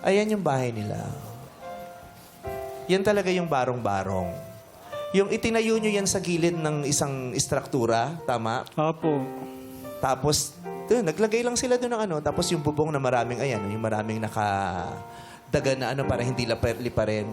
Ayan yung bahay nila. Yan talaga yung barong-barong. Yung itinayo nyo yan sa gilid ng isang istruktura, tama? Opo. Tapos, naglagay lang sila doon ng ano. Tapos yung bubong na maraming, ayan, yung maraming nakadaga na ano para hindi liparin.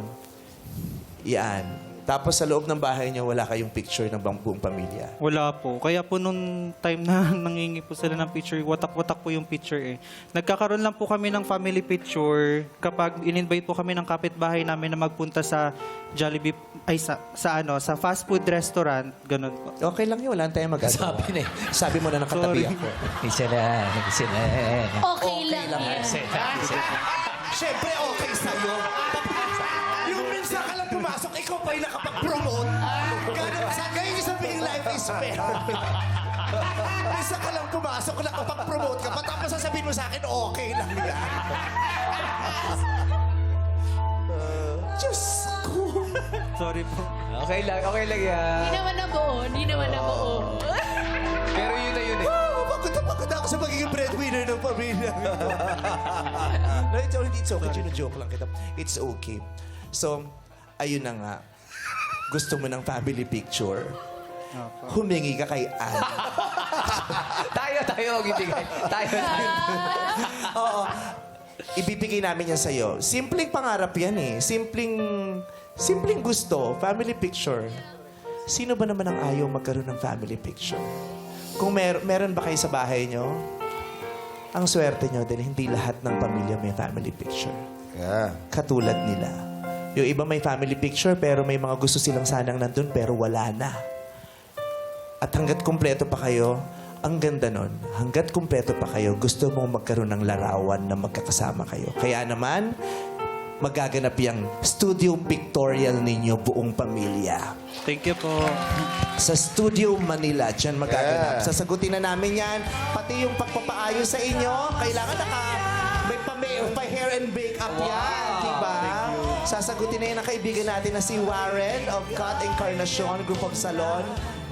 Yan. Tapos sa loob ng bahay niyo, wala kayong picture ng buong pamilya. Wala po. Kaya po nung time na nangingi po sila ng picture, watak-watak po yung picture eh. Nagkakaroon lang po kami ng family picture kapag in-invite po kami ng kapitbahay namin na magpunta sa Jollibee, ay sa fast food restaurant, ganun po. Okay lang yun, wala tayong magagawa. Sabi na eh. Sabi mo na nakatabi ako. Isa na. Okay lang yan. Siyempre, okay sa'yo. Yung minsan ka lang pumasok, ikaw pa yung nakapag-promote. Ganyan yung sabihin life is fair. Minsan ka lang pumasok, nakapag-promote ka pa, tapos sasabihin mo sa akin, okay lang yan. Diyos ko. Sorry po. Okay lang yan. Hindi naman nabuo. Pero yun na yun eh. Pagod na pagod ako sa magiging breadwinner ng pamilya. No, it's okay. Joke lang kita. It's okay. So, ayun na nga. Gusto mo ng family picture? Humingi ka kay Anne. tayo ang ibigay. Tayo. Oo. Ibibigay namin yan sa'yo. Simpleng pangarap yan eh. Simpleng gusto. Family picture. Sino ba naman ang ayaw magkaroon ng family picture? Kung meron ba kayo sa bahay nyo, ang swerte nyo dahil hindi lahat ng pamilya may family picture. Yeah. Katulad nila. Yung iba may family picture pero may mga gusto silang sanang nandun pero wala na. At hanggat kumpleto pa kayo, ang ganda nun, hanggat kumpleto pa kayo, gusto mong magkaroon ng larawan na magkakasama kayo. Kaya naman, magaganap yung studio pictorial ninyo buong pamilya. Thank you po. Sa Studio Manila, dyan magaganap. Sasagutin na namin yan. Pati yung pagpapaayos sa inyo, kailangan may pa-hair and makeup yan. Diba? Sasagutin na yan ang kaibigan natin na si Warren of Cut Encarnacion Group of Salon.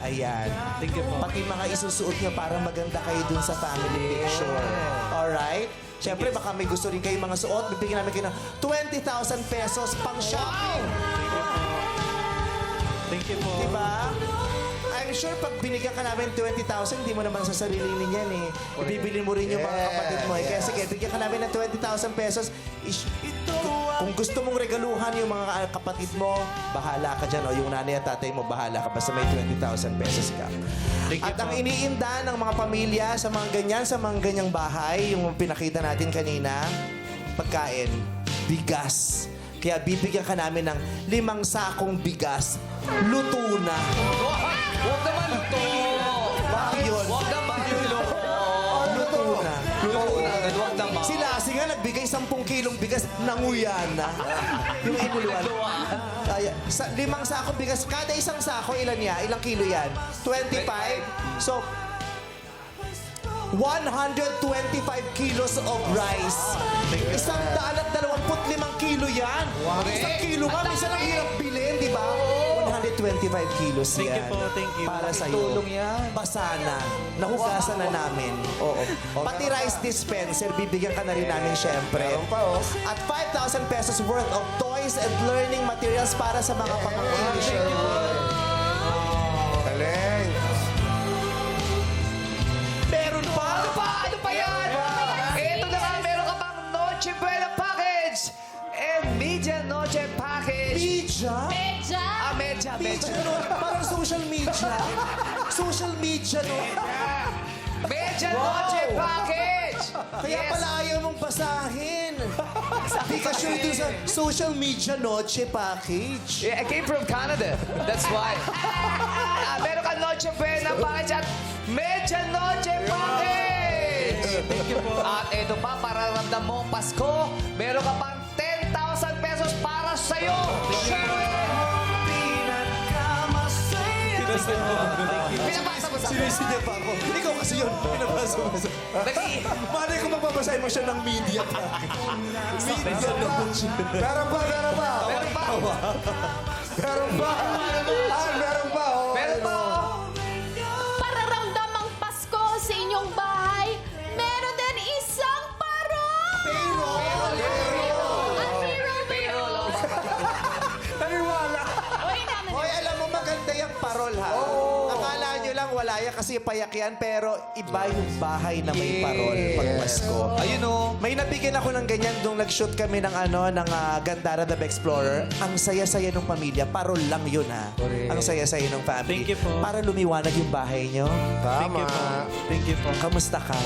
Ayan. Thank you po. Pati mga isusuot nyo para maganda kayo dun sa family picture. Alright? Siyempre, baka may gusto rin kayo mga suot. Bibigyan namin kayo ng 20,000 pesos pang shopping. Thank you po. Diba? I'm sure pag binigyan ka namin 20,000, hindi mo naman sa sarili niyan eh. Ibibili mo rin yung mga kapatid mo eh. Kaya sige, bigyan ka namin ng 20,000 pesos. Kung gusto mong regaluhan yung mga kapatid mo, bahala ka dyan. O yung nanay at tatay mo, bahala ka. Basta may 20,000 pesos ka. At ang iniinda ng mga pamilya sa mga ganyang bahay, yung pinakita natin kanina, pagkain, bigas. Kaya bibigyan ka namin ng 5 sakong bigas. Luto na. Huwag naman luto. Bakit yun? Huwag naman yung luto. Luto na. Luto na. Huwag naman. Si Lassie nga nagbigay 10 kilong bigas, nanguya na. Yung inuluan. Kaya, 5 sakong bigas. Kada isang sako, ilan niya? Ilang kilo yan? 25? So, 125 kilos of rice. 125 kilo yan. Isang kilo nga, minsan ang hirap bilhin, di ba? 125 kilos yan. Thank you po, thank you. Para sa'yo. Tulong yan. Basa na. Nahugasan na namin. Oo. Pati rice dispenser, bibigyan ka na rin namin syempre. At 5,000 pesos worth of toys and learning materials para sa mga pamangkin. Galing. Meron pa? Ano pa yan? Ito na nga, meron ka pang Noche Buena Package and Media Noche Package. Media? Medya? Media. Ano? Parang social media. Social media, no? Media Noche Package. Kaya pala ayaw mong basahin. Di ka sure dun sa social media Noche Package. Yeah, I came from Canada. That's why. Meron ka Noche Buena Package at Media Noche Package. Thank you po. At ito pa, para ramdam mo ang Pasko, meron ka pang 10,000 pesos para sa'yo. Thank Pinapasa mo sa Sinisinya pa ako. Ikaw kasi yun. Pinabasa mo sa... Malay ko magbabasahin mo siya ng media pa. Media launch. Meron pa, meron pa. Meron pa. Meron pa. Meron pa. Oh. Meron pa. Para ramdamang Pasko sa inyong bahay, meron din isang parol! Payroll! Naniwala. Hoy, alam mo, maganda yung parol, ha? Akala nyo lang wala yan kasi payak yan, pero iba yung bahay na may parol pag Pasko. Ayun o. May nabigyan ako ng ganyan nung nag-shoot kami ng Gandara the Explorer. Ang saya-saya ng pamilya. Parol lang yun, ha? Ang saya-saya ng family. Thank you po. Para lumiwanag yung bahay nyo. Tama. Thank you po. Kamusta ka?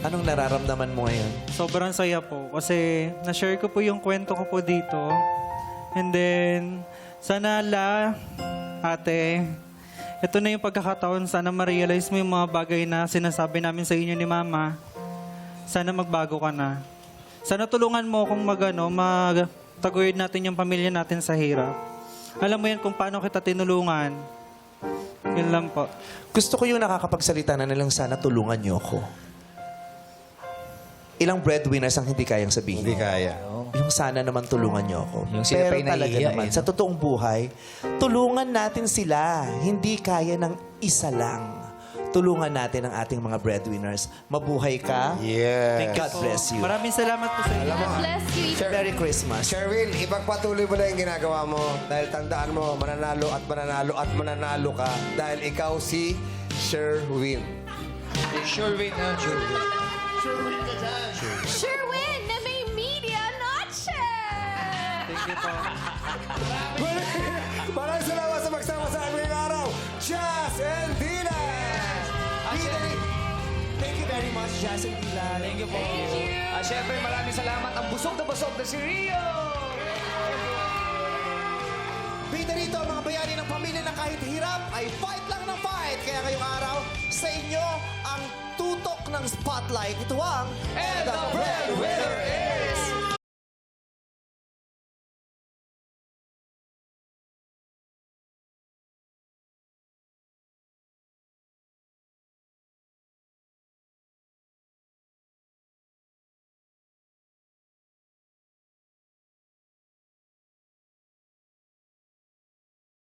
Anong nararamdaman mo ngayon? Sobrang saya po kasi na-share ko po yung kwento ko po dito. And then, sana ate, ito na yung pagkakataon. Sana ma-realize mo yung mga bagay na sinasabi namin sa inyo ni Mama. Sana magbago ka na. Sana tulungan mo kung magtaguyod natin yung pamilya natin sa hirap. Alam mo yan kung paano kita tinulungan. Yun lang po. Gusto ko yung nakakapagsalita na nilang sana tulungan niyo ako. Ilang breadwinners ang hindi kayang sabihin? Hindi kaya. Yung sana naman tulungan niyo ako. Yung sila Pero pa'y talaga nahihiya naman, eh, sa totoong buhay, tulungan natin sila. Hindi kaya ng isa lang. Tulungan natin ang ating mga breadwinners. Mabuhay ka. Yes. God bless you. Maraming salamat po sa inyo. God bless you. Merry Christmas. Sherwin, ipagpatuloy mo na yung ginagawa mo dahil tandaan mo, mananalo at mananalo at mananalo ka dahil ikaw si Sherwin. Sherwin na. Sherwin na may media noche! Maraming salamat sa magsama sa aming araw. Jazz and Dylan! Thank you very much, Jazz and Dylan. Thank you po. Siyempre, maraming salamat. Ang busog na si Rio. Bida rito, mga bayani ng pamilya na kahit hirap ay fight lang ng fight. Kaya ngayong araw, sa inyo ang tutok ng spotlight. Ito ang And the breadwinner is...